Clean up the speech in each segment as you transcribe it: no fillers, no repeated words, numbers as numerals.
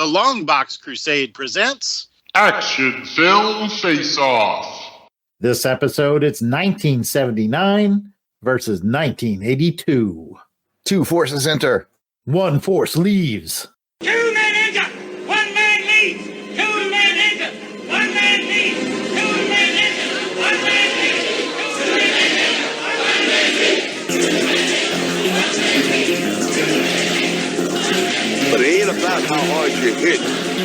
The Longbox Crusade presents Action Film Face-Off. This episode, it's 1979 versus 1982. Two forces enter. One force leaves. 2 men enter, 1 man leaves. 2 men enter, 1 man leaves. 2 men enter, 1 man leaves. 2 men enter, 1 man leaves. But it ain't about how hard you hit.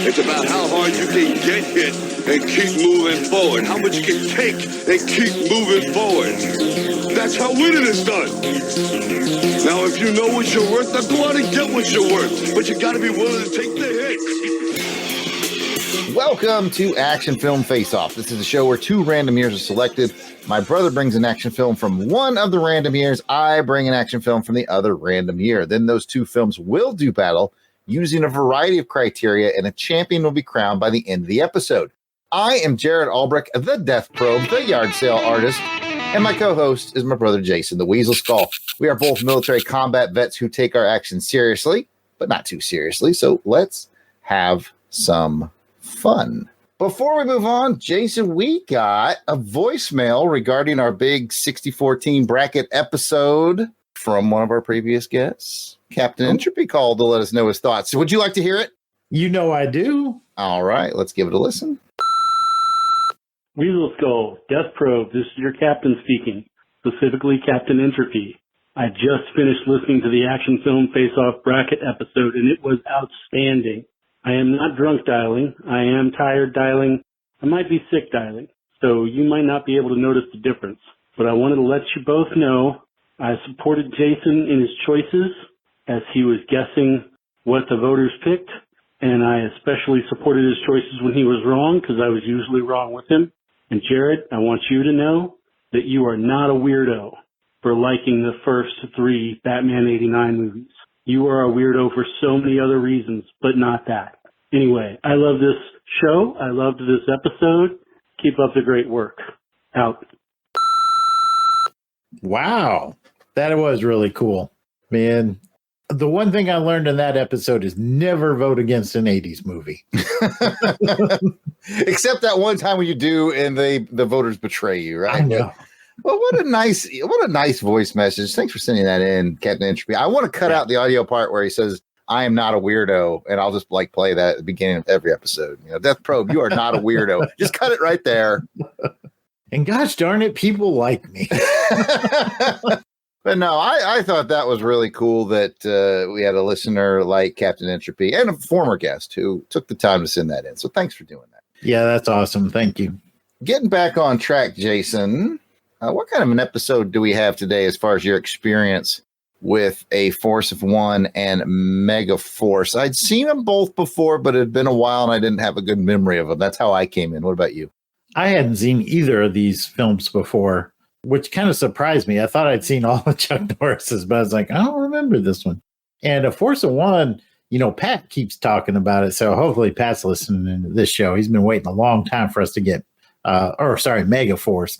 It's about how hard you can get hit and keep moving forward. How much you can take and keep moving forward. That's how winning is done. Now, if you know what you're worth, then go out and get what you're worth. But you got to be willing to take the hits. Welcome to Action Film Face-Off. This is a show where 2 random years are selected. My brother brings an action film from one of the random years. I bring an action film from the other random year. Then those 2 films will do battle using a variety of criteria, and a champion will be crowned by the end of the episode. I am Jared Albrecht, the Death Probe, the yard sale artist, and my co-host is my brother Jason, the Weasel Skull. We are both military combat vets who take our action seriously, but not too seriously, so let's have some fun. Before we move on, Jason, we got a voicemail regarding our big 60-14 bracket episode from one of our previous guests. Captain Entropy called to let us know his thoughts. So would you like to hear it? You know I do. All right, let's give it a listen. Weasel Skull, Death Probe, this is your captain speaking, specifically Captain Entropy. I just finished listening to the Action Film Face-Off bracket episode, and it was outstanding. I am not drunk dialing. I am tired dialing. I might be sick dialing, so you might not be able to notice the difference. But I wanted to let you both know I supported Jason in his choices as he was guessing what the voters picked, and I especially supported his choices when he was wrong, because I was usually wrong with him. And Jared, I want you to know that you are not a weirdo for liking the first 3 Batman 89 movies. You are a weirdo for so many other reasons, but not that. Anyway, I love this show. I loved this episode. Keep up the great work. Out. Wow. That was really cool. Man, the one thing I learned in that episode is never vote against an 80s movie. Except that one time when you do and the voters betray you, right? I know. Well, what a nice voice message. Thanks for sending that in, Captain Entropy. I want to cut out the audio part where he says, I am not a weirdo, and I'll just play that at the beginning of every episode. You know, Death Probe, you are not a weirdo. Just cut it right there. And gosh darn it, people like me. But no, I thought that was really cool that we had a listener like Captain Entropy and a former guest who took the time to send that in. So thanks for doing that. Yeah, that's awesome. Thank you. Getting back on track, Jason, what kind of an episode do we have today as far as your experience with a Force of One and MegaForce? I'd seen them both before, but it had been a while and I didn't have a good memory of them. That's how I came in. What about you? I hadn't seen either of these films before, which kind of surprised me. I thought I'd seen all of Chuck Norris's, but I was like, I don't remember this one. And A Force of One, you know, Pat keeps talking about it. So hopefully Pat's listening to this show. He's been waiting a long time for us to get, MegaForce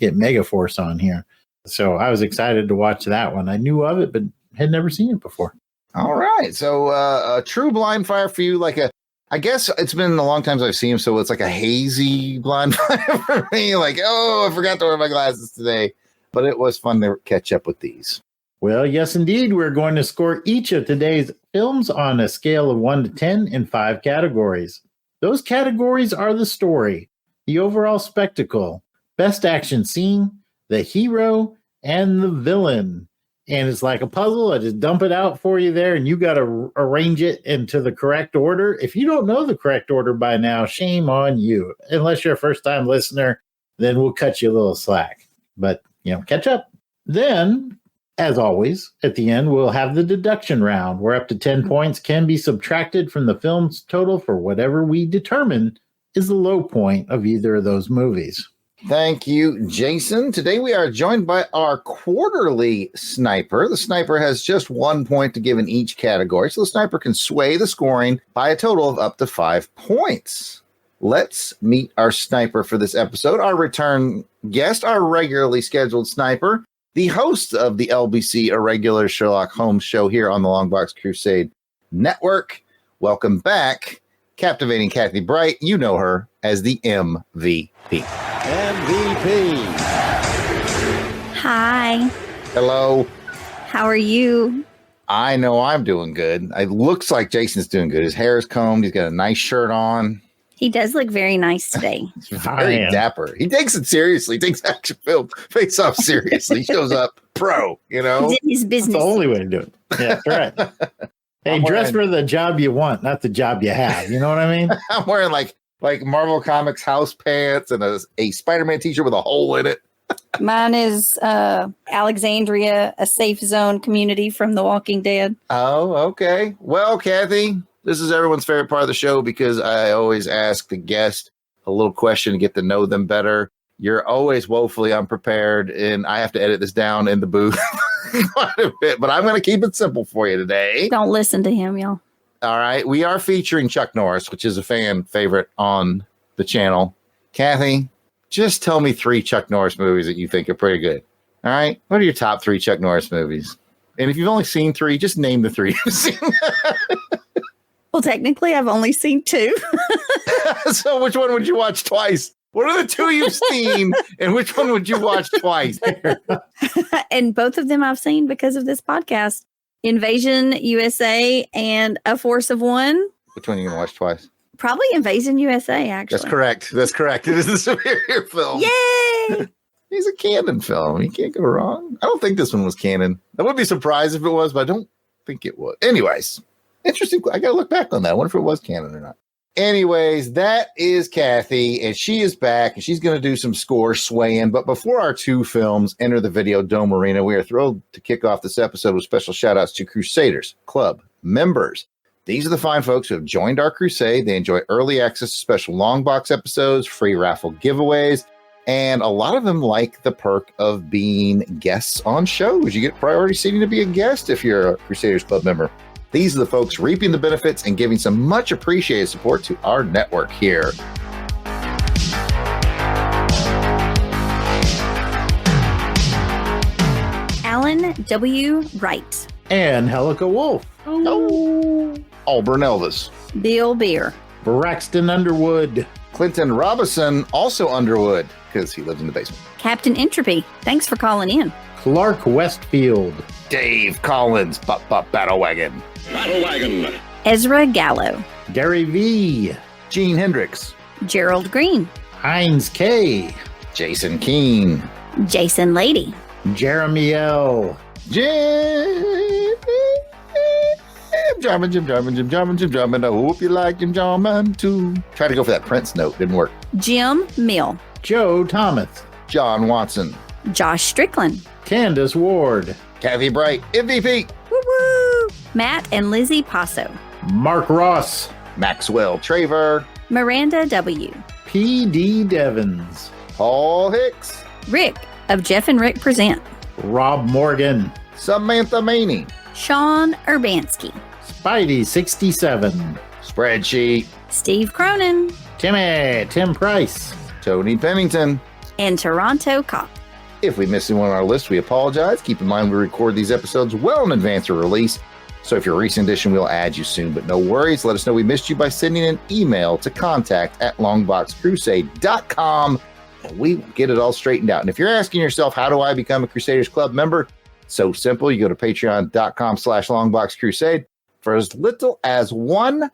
on here. So I was excited to watch that one. I knew of it, but had never seen it before. All right. So a true blind fire for you, I guess it's been a long time since I've seen him, so it's like a hazy blind fire for me. Like, oh, I forgot to wear my glasses today. But it was fun to catch up with these. Well, yes, indeed. We're going to score each of today's films on a scale of 1 to 10 in 5 categories. Those categories are the story, the overall spectacle, best action scene, the hero, and the villain. And it's like a puzzle. I just dump it out for you there, and you got to arrange it into the correct order. If you don't know the correct order by now, shame on you. Unless you're a first-time listener, then we'll cut you a little slack. But catch up. Then, as always, at the end, we'll have the deduction round, where up to 10 points can be subtracted from the film's total for whatever we determine is the low point of either of those movies. Thank you, Jason. Today we are joined by our quarterly sniper. The sniper has just 1 point to give in each category, so the sniper can sway the scoring by a total of up to 5 points. Let's meet our sniper for this episode, our return guest, our regularly scheduled sniper, the host of the LBC Irregular Sherlock Holmes show here on the Longbox Crusade Network. Welcome back, captivating Kathy Bright. You know her as the MVP. MVP. Hi. Hello. How are you? I know I'm doing good. It looks like Jason's doing good. His hair is combed. He's got a nice shirt on. He does look very nice today. He's very dapper. He takes it seriously. He takes action film face off seriously. He shows up pro, you know? He's in his business. That's the only way to do it. Yeah, correct. Hey, dress for the job you want, not the job you have. You know what I mean? I'm wearing like Marvel Comics house pants and a Spider-Man t-shirt with a hole in it. Mine is Alexandria, a safe zone community from The Walking Dead. Oh, okay. Well, Kathy, this is everyone's favorite part of the show because I always ask the guest a little question to get to know them better. You're always woefully unprepared, and I have to edit this down in the booth quite a bit, but I'm going to keep it simple for you today. Don't listen to him, y'all. All right. We are featuring Chuck Norris, which is a fan favorite on the channel. Kathy, just tell me 3 Chuck Norris movies that you think are pretty good. All right. What are your top 3 Chuck Norris movies? And if you've only seen 3, just name the 3 you've seen. Well, technically, I've only seen 2. So which one would you watch twice? What are the 2 you've seen, and which one would you watch twice? And both of them I've seen because of this podcast. Invasion USA and A Force of One. Which one are you going to watch twice? Probably Invasion USA, actually. That's correct. That's correct. It is the superior film. Yay! It's a canon film. You can't go wrong. I don't think this one was canon. I would be surprised if it was, but I don't think it was. Anyways, interesting. I got to look back on that. I wonder if it was canon or not. Anyways, that is Kathy, and she is back, and she's going to do some score swaying. But before our 2 films enter the Video Dome arena, we are thrilled to kick off this episode with special shout-outs to Crusaders Club members. These are the fine folks who have joined our crusade. They enjoy early access to special long box episodes, free raffle giveaways, and a lot of them like the perk of being guests on shows. You get priority seating to be a guest if you're a Crusaders Club member. These are the folks reaping the benefits and giving some much appreciated support to our network here. Alan W. Wright. And Helica Wolf. Oh. Auburn Elvis. Bill Beer. Braxton Underwood. Clinton Robinson, also Underwood, because he lives in the basement. Captain Entropy. Thanks for calling in. Clark Westfield. Dave Collins, Battle Wagon. Battle wagon. Ezra Gallo. Gary V. Gene Hendricks. Gerald Green. Heinz K. Jason Keene. Jason Lady. Jeremy L. Jim Jarman. I hope you like Jim Jarman too. Tried to go for that Prince note. Didn't work. Jim Mill. Joe Thomas. John Watson. Josh Strickland. Candace Ward. Kathy Bright. MVP. Woo-woo! Matt and Lizzie Passo. Mark Ross. Maxwell Traver. Miranda W. P.D. Devons. Paul Hicks. Rick of Jeff and Rick Present. Rob Morgan. Samantha Maney. Sean Urbanski. Spidey 67. Spreadsheet. Steve Cronin. Tim Price. Tony Pennington. And Toronto Cop. If we miss anyone on our list, we apologize. Keep in mind we record these episodes well in advance of release. So if you're a recent edition, we'll add you soon. But no worries. Let us know we missed you by sending an email to contact@longboxcrusade.com. And we will get it all straightened out. And if you're asking yourself, how do I become a Crusaders Club member? So simple. You go to patreon.com/longboxcrusade. For as little as $1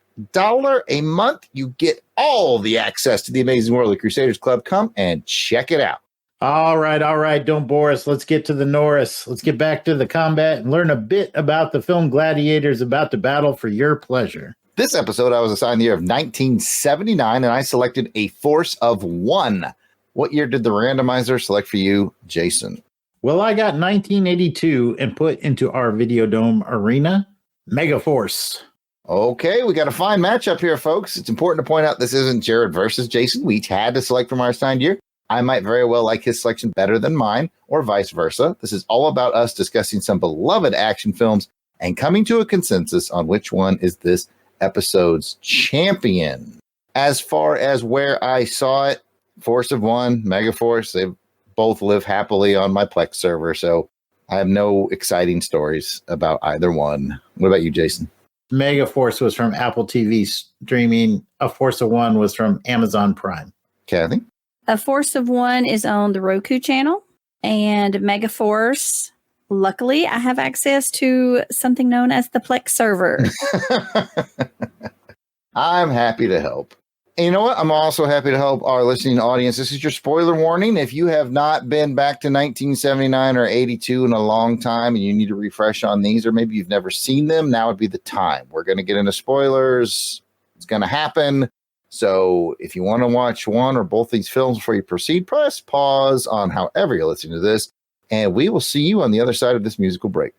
a month, you get all the access to the amazing world of the Crusaders Club. Come and check it out. All right. Don't bore us. Let's get to the Norris. Let's get back to the combat and learn a bit about the film Gladiators about to battle for your pleasure. This episode, I was assigned the year of 1979, and I selected A Force of One. What year did the randomizer select for you, Jason? Well, I got 1982 and put into our Videodome arena, MegaForce. Okay, we got a fine matchup here, folks. It's important to point out this isn't Jared versus Jason. We each had to select from our assigned year. I might very well like his selection better than mine, or vice versa. This is all about us discussing some beloved action films and coming to a consensus on which one is this episode's champion. As far as where I saw it, Force of One, MegaForce, they both live happily on my Plex server, so I have no exciting stories about either one. What about you, Jason? MegaForce was from Apple TV streaming. A Force of One was from Amazon Prime. Kathy? A Force of One is on the Roku channel, and MegaForce, luckily, I have access to something known as the Plex server. I'm happy to help. And you know what? I'm also happy to help our listening audience. This is your spoiler warning. If you have not been back to 1979 or 82 in a long time and you need to refresh on these, or maybe you've never seen them, now would be the time. We're going to get into spoilers. It's going to happen. So if you want to watch one or both these films before you proceed, press pause on however you're listening to this, and we will see you on the other side of this musical break.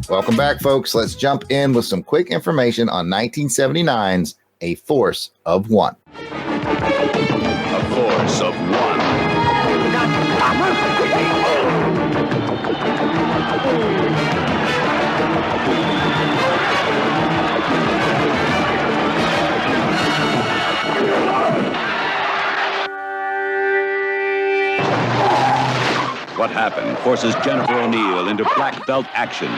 Welcome back, folks. Let's jump in with some quick information on 1979's A Force of One. A force of one. What happened forces Jennifer O'Neill into black belt action.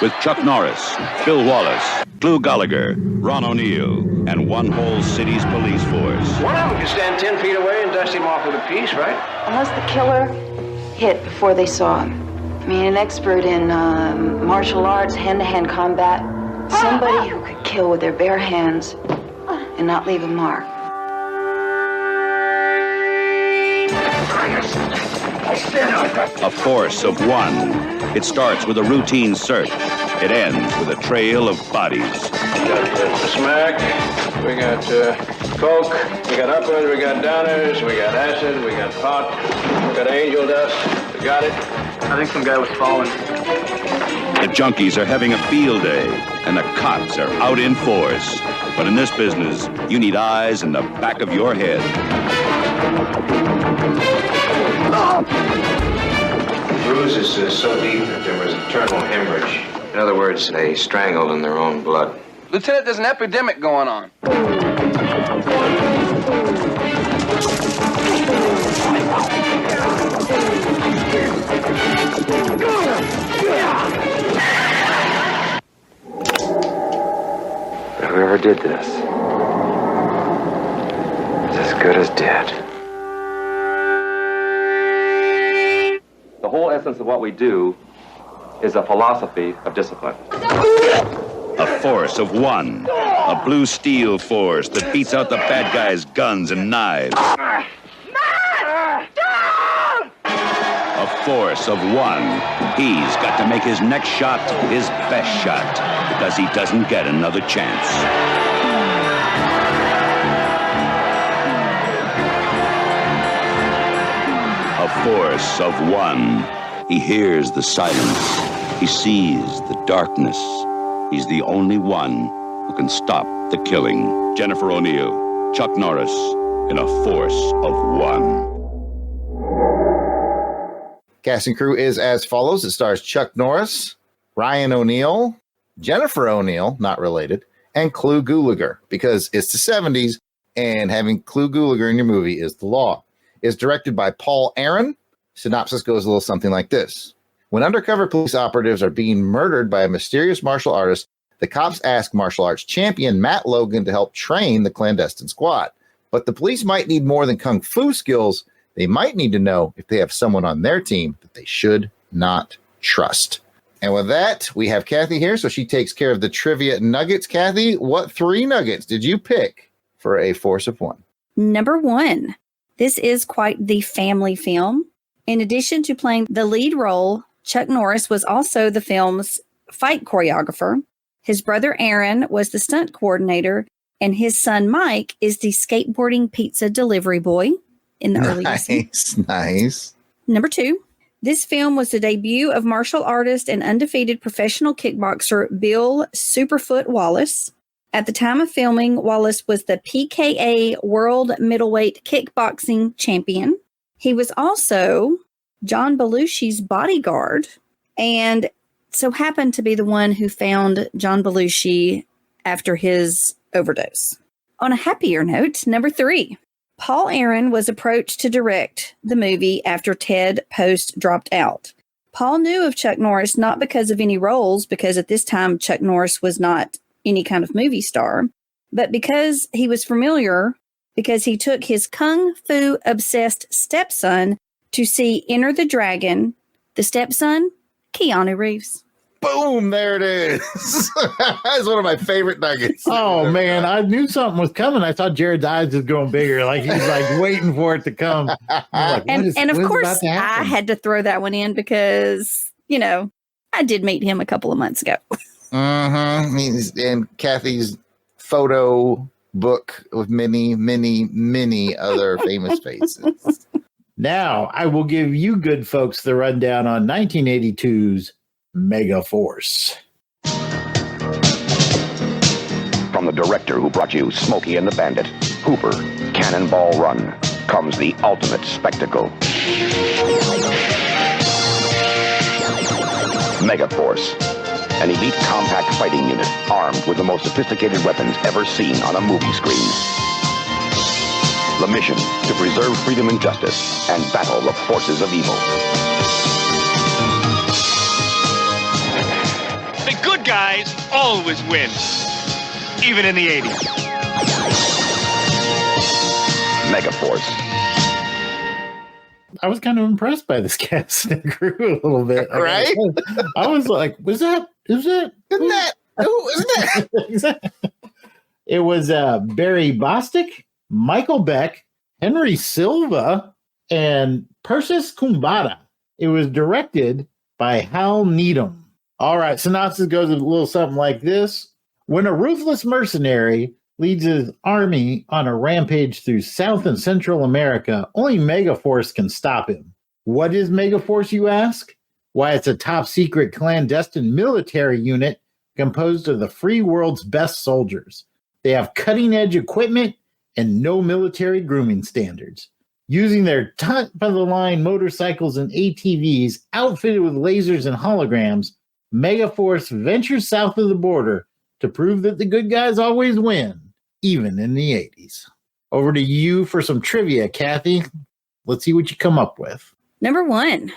With Chuck Norris, Bill Wallace, Clu Gallagher, Ron O'Neill, and one whole city's police force. One of them could stand 10 feet away and dust him off with a piece, right? Unless the killer hit before they saw him. I mean, an expert in martial arts, hand-to-hand combat. Somebody who could kill with their bare hands and not leave a mark. A force of one. It starts with a routine search. It ends with a trail of bodies. We got smack, we got coke, we got uppers, we got downers, we got acid, we got pot, we got angel dust. We got it. I think some guy was falling. The junkies are having a field day, and the cops are out in force. But in this business, you need eyes in the back of your head. The bruises is so deep that there was internal hemorrhage. In other words, they strangled in their own blood. Lieutenant, there's an epidemic going on. Whoever did this is as good as dead. The whole essence of what we do is a philosophy of discipline. A force of one. A blue steel force that beats out the bad guys' guns and knives. A force of one. He's got to make his next shot his best shot, because he doesn't get another chance. A force of one. He hears the silence. He sees the darkness. He's the only one who can stop the killing. Jennifer O'Neill, Chuck Norris, in A Force of One. Cast and crew is as follows. It stars Chuck Norris, Ryan O'Neill, Jennifer O'Neill, not related, and Clu Gallagher, because it's the 70s, and having Clu Gallagher in your movie is the law. It's directed by Paul Aaron. Synopsis goes a little something like this. When undercover police operatives are being murdered by a mysterious martial artist, the cops ask martial arts champion Matt Logan to help train the clandestine squad. But the police might need more than kung fu skills. They might need to know if they have someone on their team that they should not trust. And with that, we have Kathy here, so she takes care of the trivia nuggets. Kathy, what 3 nuggets did you pick for A Force of One? Number 1, this is quite the family film. In addition to playing the lead role, Chuck Norris was also the film's fight choreographer. His brother Aaron was the stunt coordinator, and his son Mike is the skateboarding pizza delivery boy in the early years. Nice. Number 2, this film was the debut of martial artist and undefeated professional kickboxer Bill Superfoot Wallace. At the time of filming, Wallace was the PKA World Middleweight Kickboxing Champion. He was also John Belushi's bodyguard, and so happened to be the one who found John Belushi after his overdose. On a happier note, number 3. Paul Aaron was approached to direct the movie after Ted Post dropped out. Paul knew of Chuck Norris not because of any roles, because at this time Chuck Norris was not any kind of movie star, but because he was familiar, because he took his kung fu obsessed stepson to see Enter the Dragon. The stepson, Keanu Reeves. Boom, there it is. That's one of my favorite nuggets. Oh, man, I knew something was coming. I thought Jared's eyes was growing bigger. Like, he's like waiting for it to come. Like, and of course, I had to throw that one in because, you know, I did meet him a couple of months ago. Mm-hmm. And Kathy's photo book with many, many, many other famous faces. Now, I will give you good folks the rundown on 1982's MegaForce. From the director who brought you Smokey and the Bandit, Hooper, Cannonball Run, comes the ultimate spectacle. MegaForce, an elite compact fighting unit armed with the most sophisticated weapons ever seen on a movie screen. The mission, to preserve freedom and justice and battle the forces of evil. The good guys always win, even in the 80s. MegaForce. I was kind of impressed by this cast and crew a little bit. Right? I was like, Isn't that? It was Barry Bostic, Michael Beck, Henry Silva, and Persis Kumbada. It was directed by Hal Needham. All right, synopsis goes a little something like this. When a ruthless mercenary leads his army on a rampage through South and Central America, only MegaForce can stop him. What is MegaForce, you ask? Why, it's a top-secret clandestine military unit composed of the free world's best soldiers. They have cutting-edge equipment and no military grooming standards. Using their top-of-the-line motorcycles and ATVs outfitted with lasers and holograms, MegaForce ventures south of the border to prove that the good guys always win, even in the 80s. Over to you for some trivia, Kathy. Let's see what you come up with. Number 1.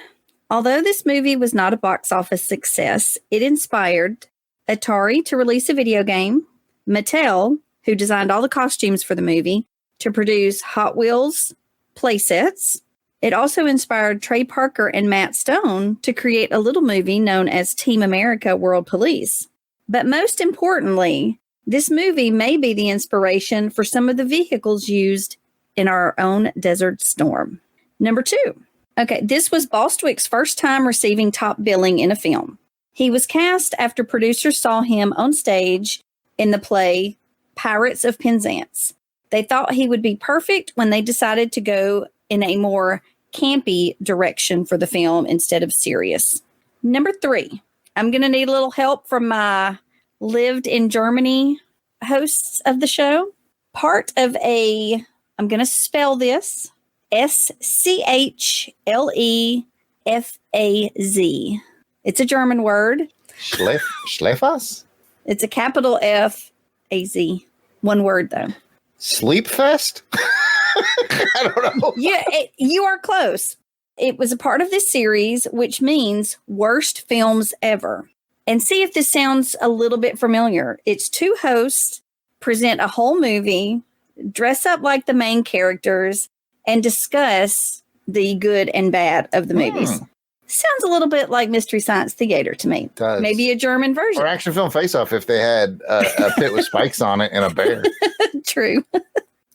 Although this movie was not a box office success, it inspired Atari to release a video game, Mattel, who designed all the costumes for the movie, to produce Hot Wheels playsets. It also inspired Trey Parker and Matt Stone to create a little movie known as Team America World Police. But most importantly, this movie may be the inspiration for some of the vehicles used in our own Desert Storm. Number 2. Okay, this was Bostwick's first time receiving top billing in a film. He was cast after producers saw him on stage in the play Pirates of Penzance. They thought he would be perfect when they decided to go in a more campy direction for the film instead of serious. Number 3, I'm going to need a little help from my lived in Germany hosts of the show. Part of I'm going to spell this, Schlefaz. It's a German word. Schlefaz? It's a capital F-A-Z. One word, though. Sleepfest? I don't know. Yeah, you are close. It was a part of this series, which means worst films ever. And see if this sounds a little bit familiar. It's 2 hosts present a whole movie, dress up like the main characters, and discuss the good and bad of the movies. Sounds a little bit like Mystery Science Theater to me. Does. Maybe a German version. Or Action Film Face Off if they had a pit with spikes on it and a bear. True.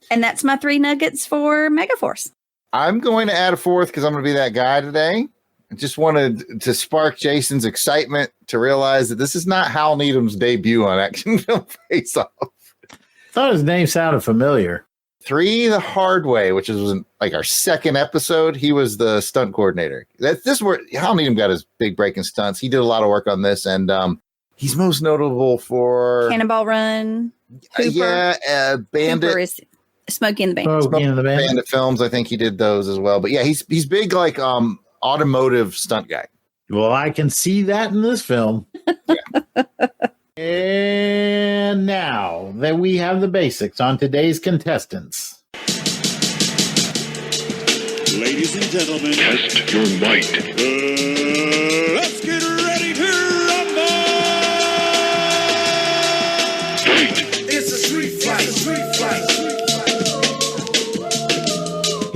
And that's my 3 nuggets for MegaForce. I'm going to add a 4th because I'm going to be that guy today. I just wanted to spark Jason's excitement to realize that this is not Hal Needham's debut on Action Film Face Off. Thought his name sounded familiar. 3 the Hard Way, which was like our 2nd episode. He was the stunt coordinator. This is where Hal Needham got his big break in stunts. He did a lot of work on this, and he's most notable for Cannonball Run. Bandit. Hooper is Smokey and the Bandit. Smokey and the Bandit. Bandit films. I think he did those as well. But yeah, he's big like automotive stunt guy. Well, I can see that in this film. And And now that we have the basics on today's contestants. Ladies and gentlemen, Test your might. let's get ready to rumble! It's a street fight,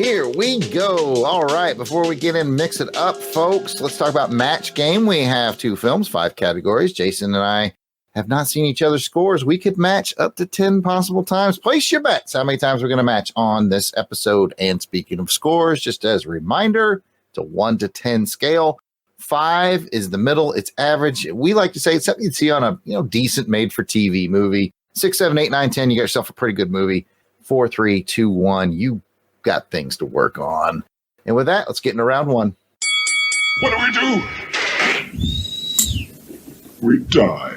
Here we go. All right, before we get in, mix it up, folks. Let's talk about match game. We have 2 films, 5 categories. Jason and I have not seen each other's scores. We could match up to 10 possible times. Place your bets how many times we're going to match on this episode. And speaking of scores, just as a reminder, it's a 1 to 10 scale. 5 is the middle. It's average. We like to say it's something you'd see on a decent made-for-TV movie. 6, 7, 8, 9, 10, you got yourself a pretty good movie. 4, 3, 2, 1, you got things to work on. And with that, let's get into round 1. What do? We die.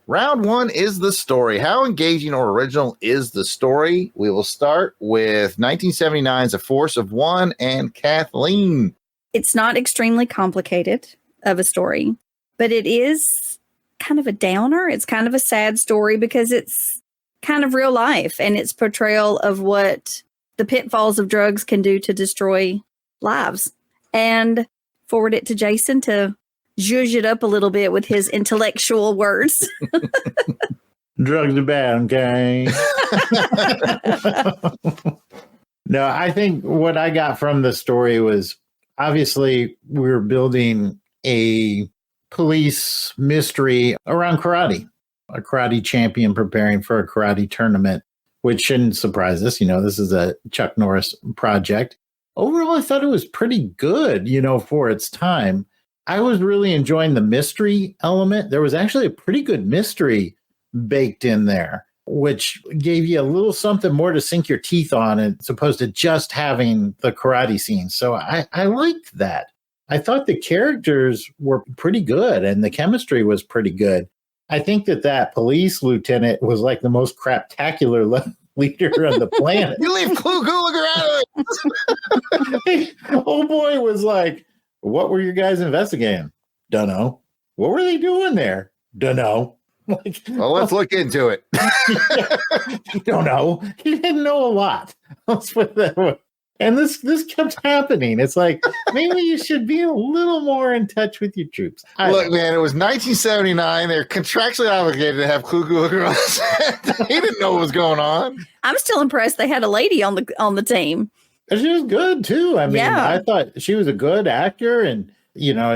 Round 1 is the story. How engaging or original is the story? We will start with 1979's A Force of One and Kathleen. It's not extremely complicated of a story, but it is kind of a downer. It's kind of a sad story because it's kind of real life and its portrayal of what the pitfalls of drugs can do to destroy lives. And forward it to Jason to zhuzh it up a little bit with his intellectual words. Drugs are bad, okay? No, I think what I got from the story was obviously we were building a police mystery around karate, a karate champion preparing for a karate tournament, which shouldn't surprise us. This is a Chuck Norris project. Overall, I thought it was pretty good, for its time. I was really enjoying the mystery element. There was actually a pretty good mystery baked in there, which gave you a little something more to sink your teeth on as opposed to just having the karate scene. So I liked that. I thought the characters were pretty good and the chemistry was pretty good. I think that police lieutenant was like the most craptacular leader on the planet. You leave Clue Gulager out of it. Old boy was like, what were you guys investigating? Dunno. What were they doing there? Dunno. Well, let's look into it. Don't know. He didn't know a lot. Let's put that way. And this kept happening. It's like, maybe you should be a little more in touch with your troops. Look, man, it was 1979. They're contractually obligated to have Clue Gulager on set. He didn't know what was going on. I'm still impressed they had a lady on the team. And she was good too. I mean, yeah. I thought she was a good actor and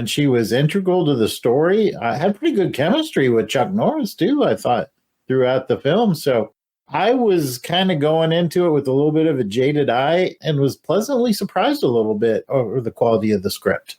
she was integral to the story. I had pretty good chemistry with Chuck Norris too, I thought, throughout the film. So I was kind of going into it with a little bit of a jaded eye and was pleasantly surprised a little bit over the quality of the script.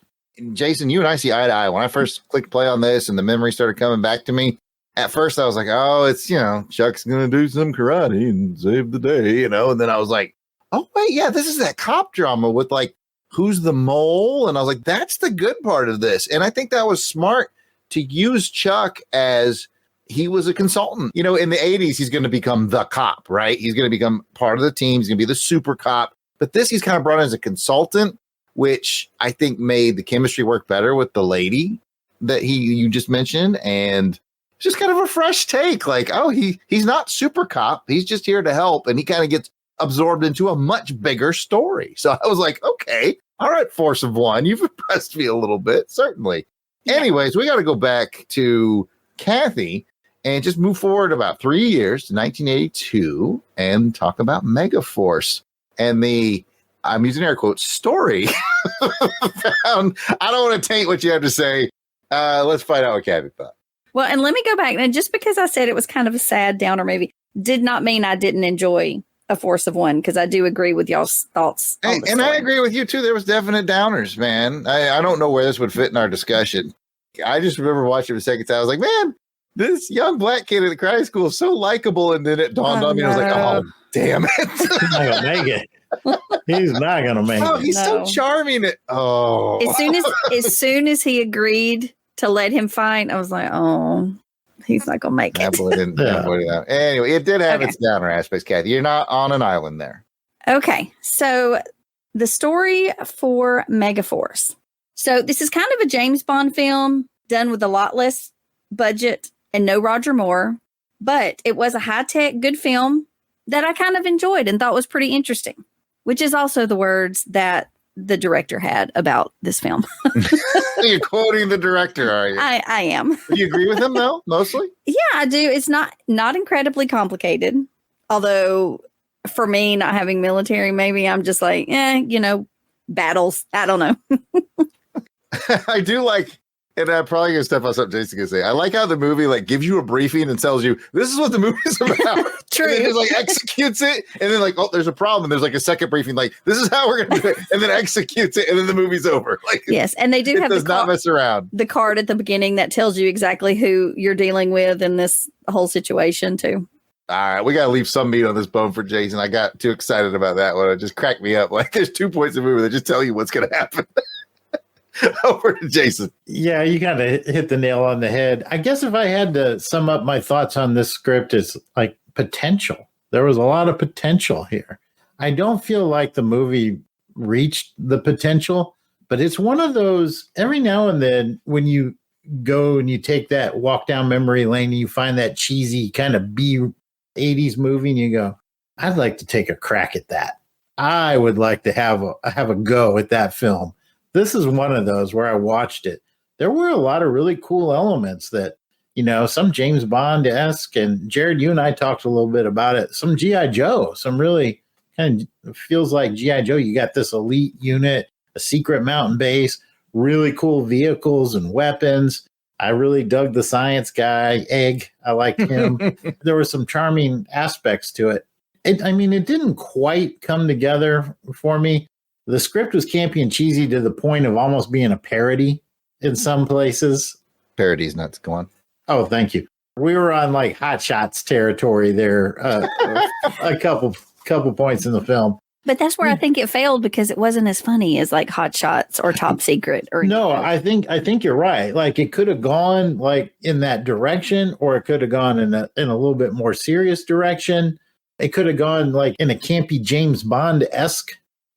Jason, you and I see eye to eye. When I first clicked play on this and the memory started coming back to me, at first I was like, oh, it's, Chuck's going to do some karate and save the day, and then I was like, oh, wait, yeah, this is that cop drama with like, who's the mole? And I was like, that's the good part of this. And I think that was smart to use Chuck as he was a consultant. In the 80s, he's going to become the cop, right? He's going to become part of the team. He's going to be the super cop. But this, he's kind of brought in as a consultant, which I think made the chemistry work better with the lady that you just mentioned. And it's just kind of a fresh take. Like, oh, he's not super cop. He's just here to help. And he kind of gets absorbed into a much bigger story. So I was like, okay, all right, Force of One, you've impressed me a little bit, certainly. Yeah. Anyways, we got to go back to Kathy and just move forward about 3 years to 1982 and talk about MegaForce and I'm using air quotes, story. I don't want to taint what you have to say. Let's find out what Kathy thought. Well, and let me go back. And just because I said it was kind of a sad downer movie did not mean I didn't enjoy A Force of One, because I do agree with y'all's thoughts. And I agree with you too. There was definite downers, man. I don't know where this would fit in our discussion. I just remember watching it the second time. I was like, man, this young black kid at the karate school is so likable. And then it dawned on me. I was like, oh, damn it. He's not going to make it. He's not going to make it. Oh, he's so charming. As soon as he agreed to let him fight, I was like, oh, he's not going to make it. Anyway, it did have its downer aspects, Kathy. You're not on an island there. Okay. So the story for MegaForce. So this is kind of a James Bond film done with a lot less budget and no Roger Moore. But it was a high-tech, good film that I kind of enjoyed and thought was pretty interesting, which is also the words that the director had about this film. You're quoting the director, are you? I am. Do you agree with him, though, mostly? Yeah, I do. It's not incredibly complicated. Although, for me, not having military, maybe I'm just like, battles. I don't know. I do like, and I'm probably going to step on something Jason's going to say. I like how the movie gives you a briefing and tells you, this is what the movie's about. True. And then just executes it. And then oh, there's a problem. And there's a second briefing. This is how we're going to do it. And then executes it. And then the movie's over. Yes. And they do have does not mess around. The card at the beginning that tells you exactly who you're dealing with in this whole situation too. All right, we got to leave some meat on this bone for Jason. I got too excited about that one. It just cracked me up. There's 2 points of the movie that just tell you what's going to happen. Over to Jason. Yeah, you kind of hit the nail on the head. I guess if I had to sum up my thoughts on this script, it's potential. There was a lot of potential here. I don't feel like the movie reached the potential, but it's one of those every now and then when you go and you take that walk down memory lane and you find that cheesy kind of B-80s movie and you go, I'd like to take a crack at that. I would like to have a go at that film. This is one of those where I watched it. There were a lot of really cool elements that, some James Bond-esque, and Jared, you and I talked a little bit about it. Some G.I. Joe, some really kind of feels like G.I. Joe. You got this elite unit, a secret mountain base, really cool vehicles and weapons. I really dug the science guy, Egg. I liked him. There were some charming aspects to it. It didn't quite come together for me. The script was campy and cheesy to the point of almost being a parody in some places. Parody's nuts. Go on. Oh, thank you. We were on Hot Shots territory there a couple points in the film. But that's where I think it failed because it wasn't as funny as Hot Shots or Top Secret. Or no, I think you're right. It could have gone in that direction, or it could have gone in a little bit more serious direction. It could have gone in a campy James Bond-esque,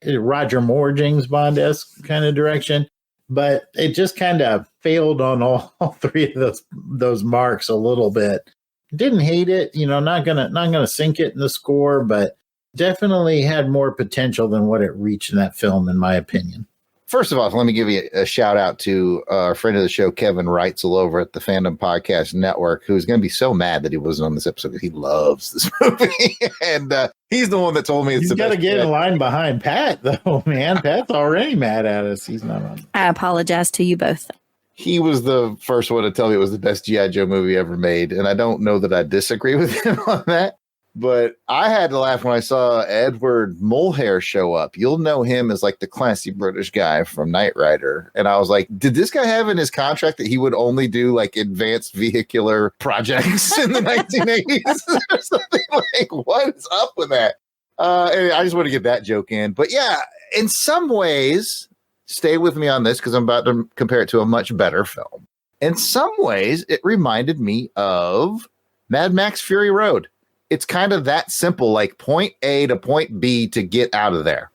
Roger Moore James Bond-esque kind of direction. But it just kind of failed on all three of those marks a little bit. Didn't hate it, not gonna sink it in the score, but definitely had more potential than what it reached in that film, in my opinion. First of all, let me give you a shout out to our friend of the show, Kevin Reitzel over at the Fandom Podcast Network, who's going to be so mad that he wasn't on this episode because he loves this movie. And he's the one that told me it's the best. You got to get in line behind Pat, though, man. Pat's already mad at us. He's not on. I apologize to you both. He was the first one to tell me it was the best G.I. Joe movie ever made. And I don't know that I disagree with him on that. But I had to laugh when I saw Edward Mulhare show up. You'll know him as the classy British guy from Knight Rider. And I was like, did this guy have in his contract that he would only do advanced vehicular projects in the 1980s or something? What is up with that? And I just want to get that joke in. But yeah, in some ways, stay with me on this because I'm about to compare it to a much better film. In some ways, it reminded me of Mad Max Fury Road. It's kind of that simple, point A to point B to get out of there.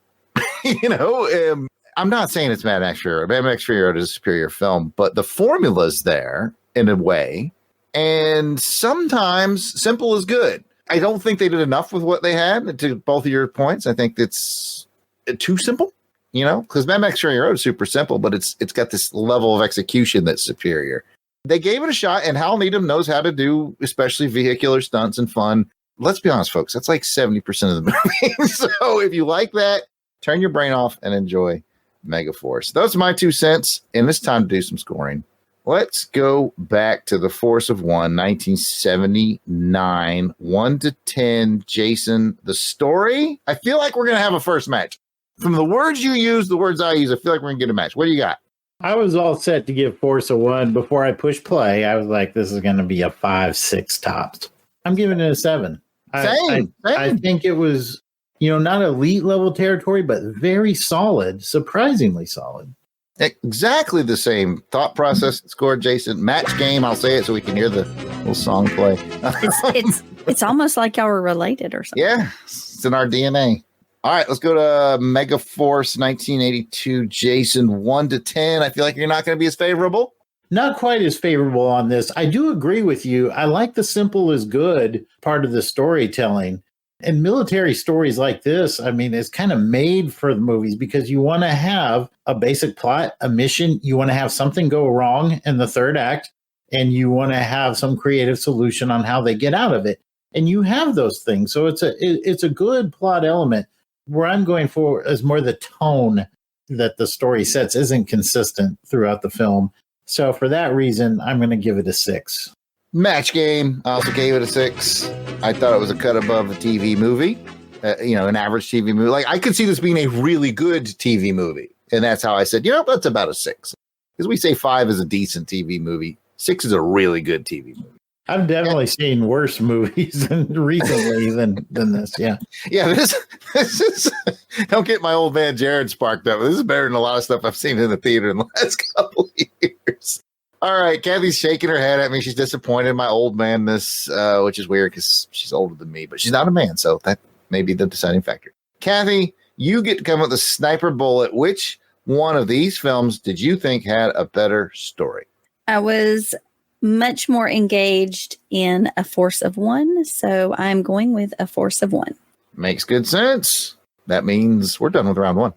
I'm not saying it's Mad Max Fury Road. Mad Max Fury Road is a superior film, but the formula's there in a way. And sometimes simple is good. I don't think they did enough with what they had, to both of your points. I think it's too simple, because Mad Max Fury Road is super simple, but it's got this level of execution that's superior. They gave it a shot, and Hal Needham knows how to do especially vehicular stunts and fun. Let's be honest, folks, that's 70% of the movie. So if you like that, turn your brain off and enjoy MegaForce. Those are my 2 cents, and it's time to do some scoring. Let's go back to The Force of One, 1979, 1 to 10. Jason, the story? I feel like we're going to have a first match. From the words you use, the words I use, I feel like we're going to get a match. What do you got? I was all set to give Force a 1 before I pushed play. I was like, this is going to be a 5-6 tops. I'm giving it a 7. Same. I think it was, not elite level territory, but very solid, surprisingly solid. Exactly the same thought process scored, Jason. Match game, I'll say it so we can hear the little song play. It's almost like y'all were related or something. Yeah, it's in our DNA. All right, let's go to MegaForce 1982. Jason, 1 to 10. I feel like you're not going to be as favorable. Not quite as favorable on this. I do agree with you. I like the simple is good part of the storytelling. And military stories like this, I mean, it's kind of made for the movies because you want to have a basic plot, a mission. You want to have something go wrong in the third act, and you want to have some creative solution on how they get out of it. And you have those things. So it's a good plot element. Where I'm going for is more the tone that the story sets isn't consistent throughout the film. So for that reason, I'm going to give it a 6. Match Game, I also gave it a 6. I thought it was a cut above a TV movie, an average TV movie. Like, I could see this being a really good TV movie. And that's how I said, that's about a 6. Because we say 5 is a decent TV movie. 6 is a really good TV movie. I've definitely seen worse movies recently than this. Yeah. Yeah. This is, don't get my old man Jared sparked up. This is better than a lot of stuff I've seen in the theater in the last couple of years. All right. Kathy's shaking her head at me. She's disappointed in my old manness, which is weird because she's older than me, but she's not a man. So that may be the deciding factor. Kathy, you get to come up with a sniper bullet. Which one of these films did you think had a better story? I was much more engaged in A Force of One, so I'm going with A Force of One. Makes good sense. That means we're done with round 1.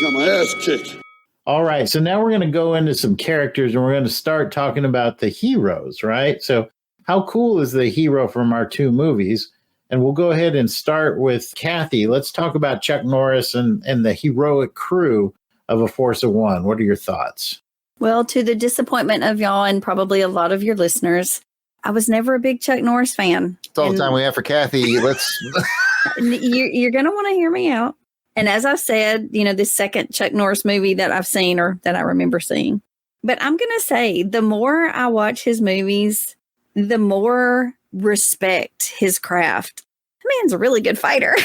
Got my ass kicked. All right, so now we're going to go into some characters, and we're going to start talking about the heroes, right? So how cool is the hero from our 2 movies? And we'll go ahead and start with Kathy. Let's talk about Chuck Norris and the heroic crew of A Force of One. What are your thoughts? Well, to the disappointment of y'all and probably a lot of your listeners, I was never a big Chuck Norris fan. It's all the time we have for Kathy. Let's. You're going to want to hear me out. And as I said, this second Chuck Norris movie that I've seen or that I remember seeing. But I'm going to say the more I watch his movies, the more respect his craft. The man's a really good fighter.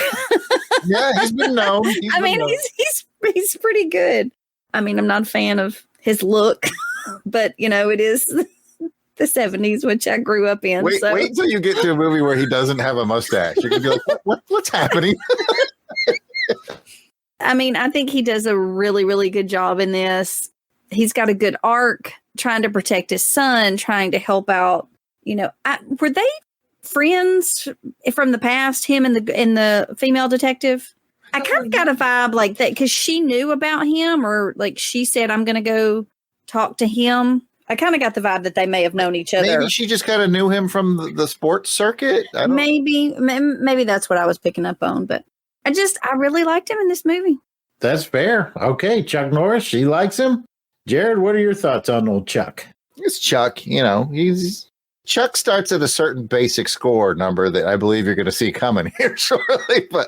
Yeah, he's been known. He's pretty good. I mean, I'm not a fan of his look, but it is the 70s, which I grew up in. Wait till you get to a movie where he doesn't have a mustache. You're gonna be like, what's happening? I mean, I think he does a really, really good job in this. He's got a good arc, trying to protect his son, trying to help out. Were they friends from the past? Him and the female detective. I kind of got a vibe like that because she knew about him, or like she said, I'm going to go talk to him. I kind of got the vibe that they may have known each other. Maybe she just kind of knew him from the sports circuit. Maybe that's what I was picking up on, but I really liked him in this movie. That's fair. Okay, Chuck Norris, she likes him. Jared, what are your thoughts on old Chuck? It's Chuck. Chuck starts at a certain basic score number that I believe you're going to see coming here shortly, but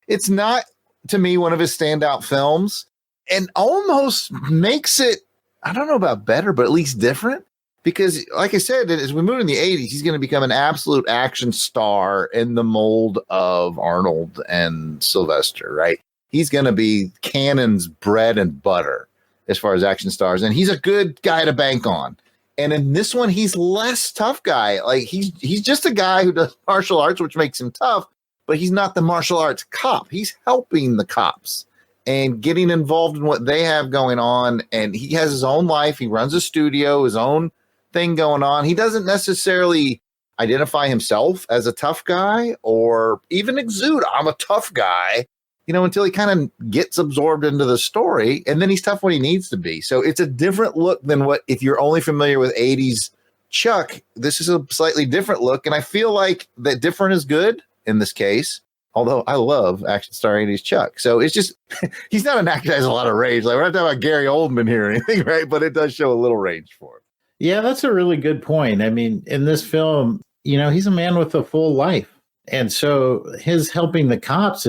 it's not, to me, one of his standout films, and almost makes it, I don't know about better, but at least different. Because, like I said, as we move in the 80s, he's going to become an absolute action star in the mold of Arnold and Sylvester, right? He's going to be Cannon's bread and butter as far as action stars, and he's a good guy to bank on. And in this one, he's less tough guy. Like, he's just a guy who does martial arts, which makes him tough. But he's not the martial arts cop. He's helping the cops and getting involved in what they have going on. And he has his own life. He runs a studio, his own thing going on. He doesn't necessarily identify himself as a tough guy or even exude, I'm a tough guy, until he kind of gets absorbed into the story. And then he's tough when he needs to be. So it's a different look than if you're only familiar with 80s Chuck, this is a slightly different look. And I feel like that different is good in this case, although I love action star 80s Chuck. So it's just, he's not an actor that has a lot of range. Like, we're not talking about Gary Oldman here or anything, right? But it does show a little range for him. Yeah, that's a really good point. I mean, in this film, he's a man with a full life. And so his helping the cops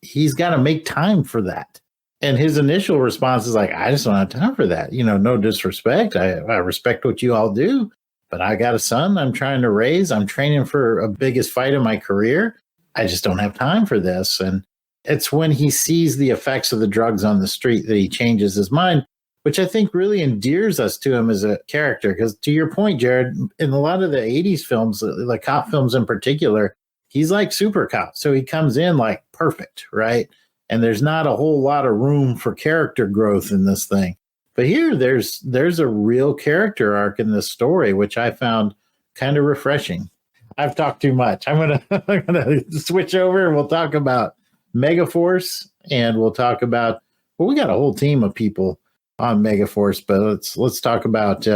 he's got to make time for that. And his initial response is like, I just don't have time for that. No disrespect. I respect what you all do. But I got a son I'm trying to raise. I'm training for a biggest fight of my career. I just don't have time for this. And it's when he sees the effects of the drugs on the street that he changes his mind, which I think really endears us to him as a character. Because to your point, Jared, in a lot of the 80s films, the cop films in particular, he's like super cop. So he comes in like perfect, right? And there's not a whole lot of room for character growth in this thing. But here, there's a real character arc in this story, which I found kind of refreshing. I've talked too much. I'm gonna switch over and we'll talk about MegaForce, and we'll talk about, well, we got a whole team of people on MegaForce, but let's talk about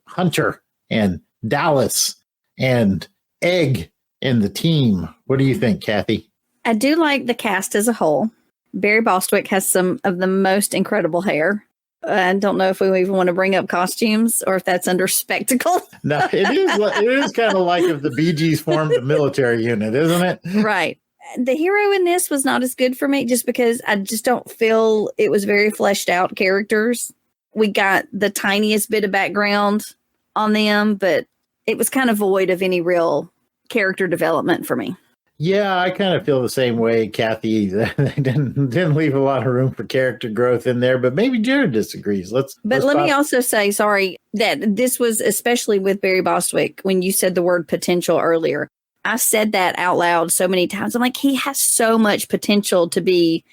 Hunter and Dallas and Egg and the team. What do you think, Kathy? I do like the cast as a whole. Barry Bostwick has some of the most incredible hair. I don't know if we even want to bring up costumes or if that's under spectacle. No, it is kind of like if the Bee Gees formed a military unit, isn't it? Right. The hero in this was not as good for me just because I just don't feel it was very fleshed out characters. We got the tiniest bit of background on them, but it was kind of void of any real character development for me. Yeah, I kind of feel the same way, Kathy. They didn't leave a lot of room for character growth in there, but maybe Jared disagrees. Let me also say, sorry, that this was especially with Barry Bostwick, when you said the word potential earlier. I said that out loud so many times. I'm like, he has so much potential to be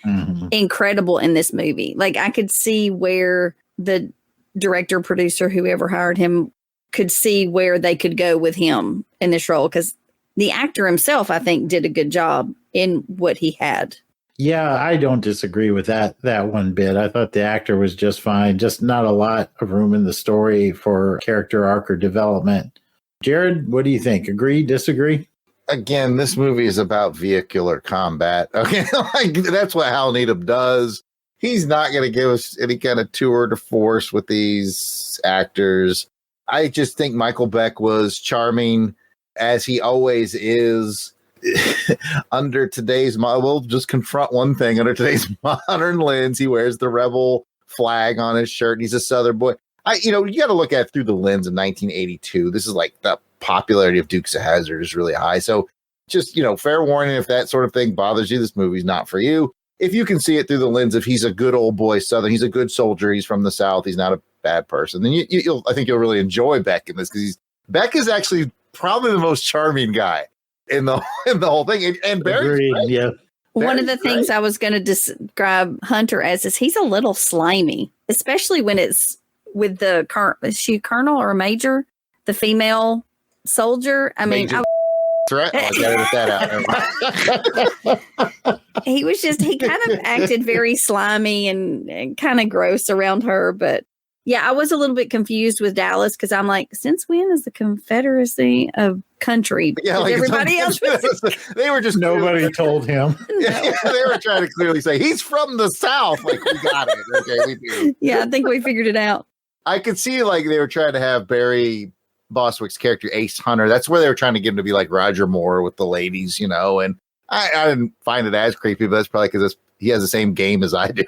incredible in this movie. Like, I could see where the director, producer, whoever hired him could see where they could go with him in this role, because the actor himself, I think, did a good job in what he had. Yeah, I don't disagree with that one bit. I thought the actor was just fine, just not a lot of room in the story for character arc or development. Jared, what do you think? Agree, disagree? Again, this movie is about vehicular combat. Okay, like, that's what Hal Needham does. He's not going to give us any kind of tour de force with these actors. I just think Michael Beck was charming, as he always is. Under today's we'll just confront one thing. Under today's modern lens, he wears the rebel flag on his shirt. He's a Southern boy. You got to look at it through the lens of 1982. This is like the popularity of Dukes of Hazzard is really high. So just, fair warning, if that sort of thing bothers you, this movie's not for you. If you can see it through the lens of he's a good old boy Southern, he's a good soldier, he's from the South, he's not a bad person, then I think you'll really enjoy Beck in this, because Beck is actually probably the most charming guy in the whole thing. And Barry's great. Yeah. One of the things I was going to describe Hunter as is he's a little slimy, especially when it's with the is she a colonel or a major, the female soldier. I mean, that's right. I gotta get that out. He kind of acted very slimy and kind of gross around her, but. Yeah, I was a little bit confused with Dallas because I'm like, since when is the Confederacy a country? Yeah, like everybody else they were just nobody told him. Yeah, they were trying to clearly say he's from the South. Like, we got it. Okay, we do. Yeah, I think we figured it out. I could see like they were trying to have Barry Bostwick's character Ace Hunter. That's where they were trying to get him to be like Roger Moore with the ladies, and I didn't find it as creepy, but that's probably because he has the same game as I do.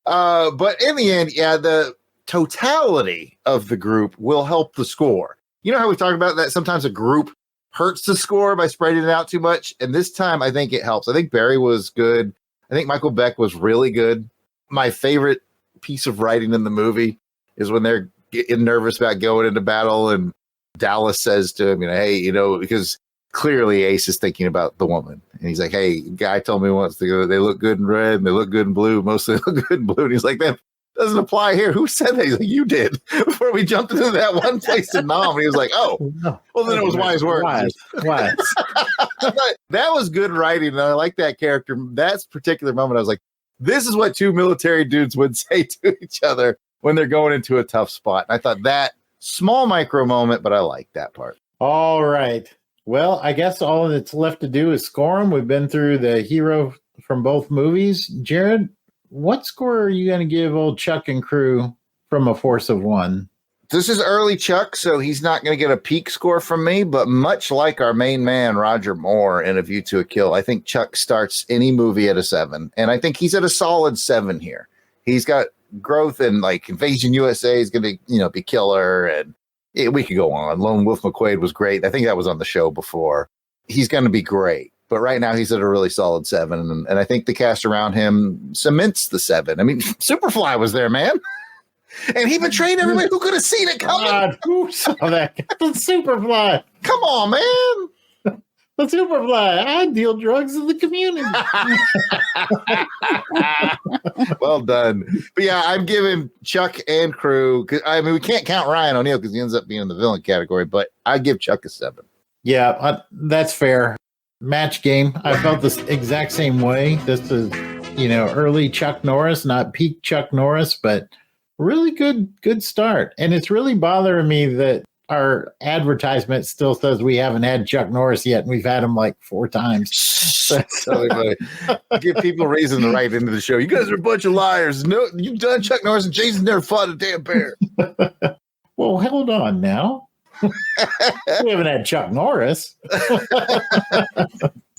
But in the end, yeah, the totality of the group will help the score. You know how we talk about that sometimes a group hurts the score by spreading it out too much? And this time, I think it helps. I think Barry was good. I think Michael Beck was really good. My favorite piece of writing in the movie is when they're getting nervous about going into battle, and Dallas says to him, hey, because clearly Ace is thinking about the woman. And he's like, hey, guy told me once they look good in red and they look good in blue. Mostly look good in blue. And he's like, that doesn't apply here. Who said that? He's like, you did. Before we jumped into that one place in Nam. And he was like, oh, well, then it was wise words. Wise. That was good writing. And I like that character. That particular moment, I was like, this is what two military dudes would say to each other when they're going into a tough spot. And I thought that small micro moment, but I like that part. All right. Well, I guess all that's left to do is score them. We've been through the hero from both movies. Jared, what score are you going to give old Chuck and crew from a force of one? This is early Chuck, so he's not going to get a peak score from me, but much like our main man, Roger Moore, in A View to a Kill, I think Chuck starts any movie at a 7, and I think he's at a solid 7 here. He's got growth, and like Invasion USA is going to, be killer, and we could go on. Lone Wolf McQuaid was great. I think that was on the show before. He's going to be great. But right now he's at a really solid 7. And I think the cast around him cements the 7. I mean, Superfly was there, man. And he betrayed everybody who could have seen it coming. God, who saw that? Superfly. Come on, man. The Superfly. I deal drugs in the community. Well done. But yeah, I'm giving Chuck and crew. I mean, we can't count Ryan O'Neal because he ends up being in the villain category, but I give Chuck a 7. Yeah, that's fair. Match game. I felt this exact same way. This is, early Chuck Norris, not peak Chuck Norris, but really good start. And it's really bothering me that our advertisement still says we haven't had Chuck Norris yet, and we've had him like 4 times. Give people a reason to write into the show. You guys are a bunch of liars. No, you've done Chuck Norris, and Jason's never fought a damn bear. Well, hold on now. We haven't had Chuck Norris.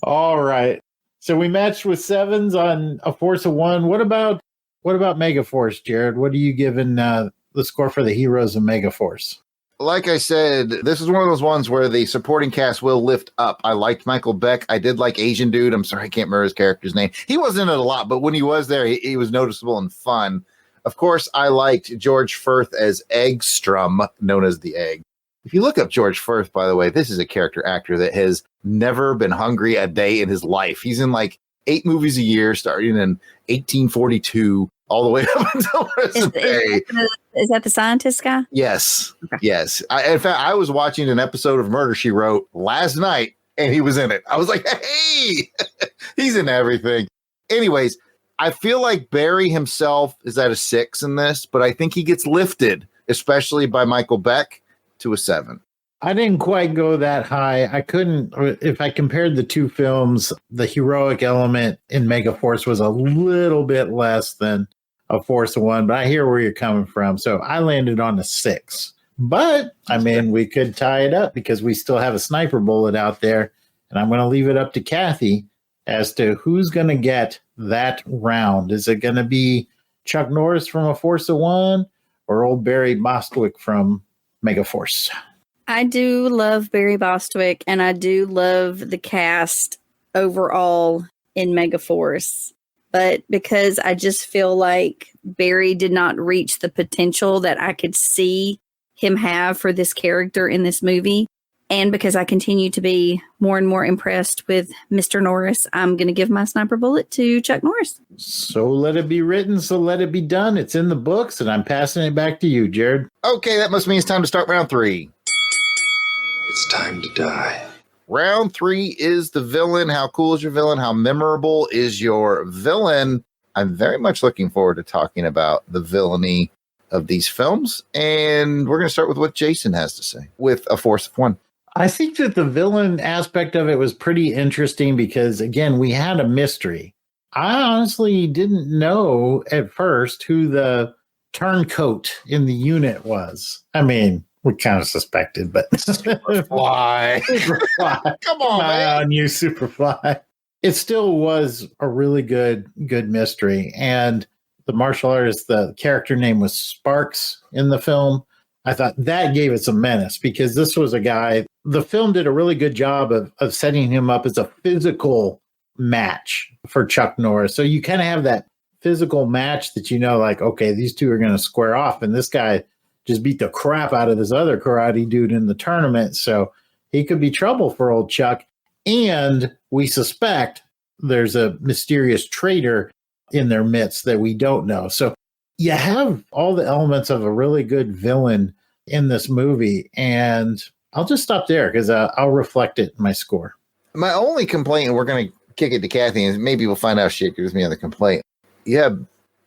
All right. So we matched with 7s on A Force of One. What about MegaForce, Jared? What are you giving the score for the heroes of MegaForce? Like I said, this is one of those ones where the supporting cast will lift up. I liked Michael Beck. I did like Asian Dude. I'm sorry, I can't remember his character's name. He wasn't in it a lot, but when he was there, he was noticeable and fun. Of course, I liked George Firth as Eggstrom, known as the Egg. If you look up George Firth, by the way, this is a character actor that has never been hungry a day in his life. He's in like 8 movies a year, starting in 1842. All the way up until present day. Is that the scientist guy? Yes. Okay. Yes. In fact, I was watching an episode of Murder, She Wrote last night, and he was in it. I was like, hey, he's in everything. Anyways, I feel like Barry himself is at a 6 in this, but I think he gets lifted, especially by Michael Beck, to a 7. I didn't quite go that high. I couldn't, if I compared the 2 films, the heroic element in MegaForce was a little bit less than A Force of One, but I hear where you're coming from. So I landed on a 6. But, I mean, we could tie it up because we still have a sniper bullet out there. And I'm going to leave it up to Kathy as to who's going to get that round. Is it going to be Chuck Norris from A Force of One or old Barry Bostwick from MegaForce? I do love Barry Bostwick, and I do love the cast overall in MegaForce. But because I just feel like Barry did not reach the potential that I could see him have for this character in this movie, and because I continue to be more and more impressed with Mr. Norris, I'm going to give my sniper bullet to Chuck Norris. So let it be written, so let it be done. It's in the books, and I'm passing it back to you, Jared. Okay, that must mean it's time to start round 3. It's time to die. Round 3 is the villain. How cool is your villain? How memorable is your villain? I'm very much looking forward to talking about the villainy of these films. And we're going to start with what Jason has to say with A Force of One. I think that the villain aspect of it was pretty interesting because, again, we had a mystery. I honestly didn't know at first who the turncoat in the unit was. I mean, we kind of suspected, but Superfly. Come on, man. You Superfly. It still was a really good mystery. And the martial artist, the character name was Sparks in the film. I thought that gave it some menace because this was a guy, the film did a really good job of setting him up as a physical match for Chuck Norris. So you kind of have that physical match that like, okay, these two are going to square off. And this guy just beat the crap out of this other karate dude in the tournament. So he could be trouble for old Chuck. And we suspect there's a mysterious traitor in their midst that we don't know. So you have all the elements of a really good villain in this movie. And I'll just stop there because I'll reflect it in my score. My only complaint, and we're going to kick it to Kathy, and maybe we'll find out she gives me on the complaint. You have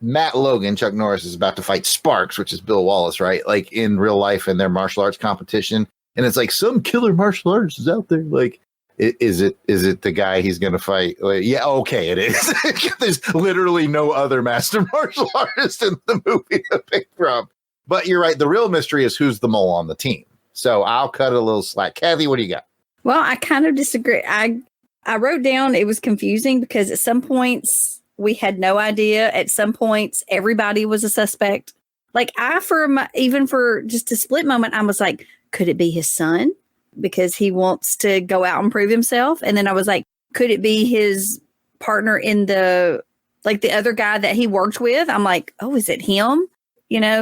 Matt Logan, Chuck Norris, is about to fight Sparks, which is Bill Wallace, right? Like in real life in their martial arts competition. And it's like some killer martial artist is out there. Like, is it the guy he's going to fight? Like, yeah, okay, it is. There's literally no other master martial artist in the movie to pick from. But you're right. The real mystery is who's the mole on the team. So I'll cut a little slack. Kathy, what do you got? Well, I kind of disagree. I wrote down it was confusing because at some points we had no idea. At some points, everybody was a suspect. Like even for just a split moment, I was like, could it be his son? Because he wants to go out and prove himself. And then I was like, could it be his partner in the other guy that he worked with? I'm like, oh, is it him?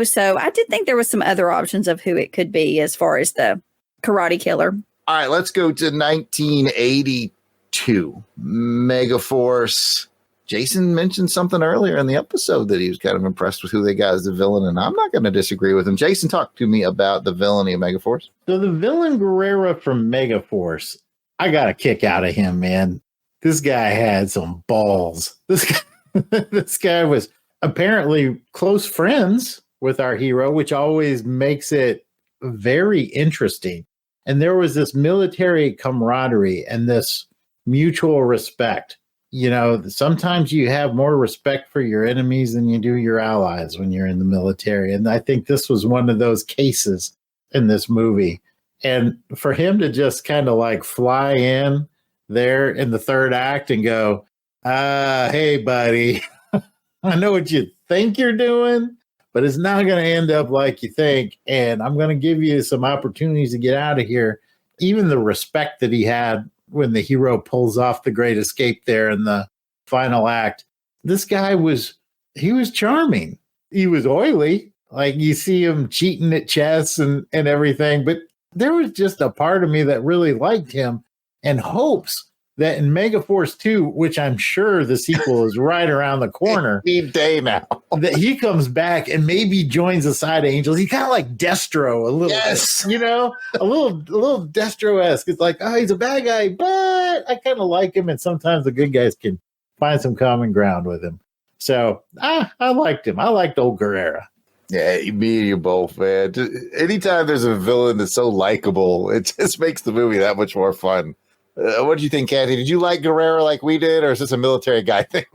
So I did think there was some other options of who it could be as far as the karate killer. All right, let's go to 1982. MegaForce. Jason mentioned something earlier in the episode that he was kind of impressed with who they got as the villain, and I'm not going to disagree with him. Jason, talk to me about the villainy of MegaForce. So the villain Guerrera from MegaForce, I got a kick out of him, man. This guy had some balls. This guy was apparently close friends with our hero, which always makes it very interesting. And there was this military camaraderie and this mutual respect. You know, sometimes you have more respect for your enemies than you do your allies when you're in the military. And I think this was one of those cases in this movie. And for him to just kind of like fly in there in the third act and go, hey, buddy, I know what you think you're doing, but it's not going to end up like you think. And I'm going to give you some opportunities to get out of here. Even the respect that he had when the hero pulls off the great escape there in the final act. This guy he was charming. He was oily. Like you see him cheating at chess and everything. But there was just a part of me that really liked him and hopes that in MegaForce 2, which I'm sure the sequel is right around the corner, day now, that he comes back and maybe joins the side of Angels. He's kind of like Destro a little bit, you know, a little Destro-esque. It's like, oh, he's a bad guy, but I kind of like him. And sometimes the good guys can find some common ground with him. So I liked him. I liked old Guerrera. Yeah, me and you both, man. Anytime there's a villain that's so likable, it just makes the movie that much more fun. What did you think, Kathy? Did you like Guerrero like we did, or is this a military guy thing?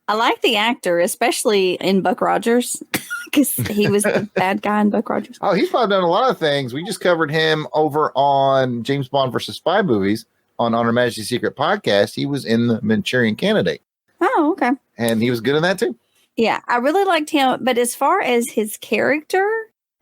I like the actor, especially in Buck Rogers, because he was the bad guy in Buck Rogers. Oh, he's probably done a lot of things. We just covered him over on James Bond versus Spy Movies on Her Majesty's Secret Podcast. He was in the Manchurian Candidate. Oh, okay. And he was good in that too. Yeah, I really liked him. But as far as his character,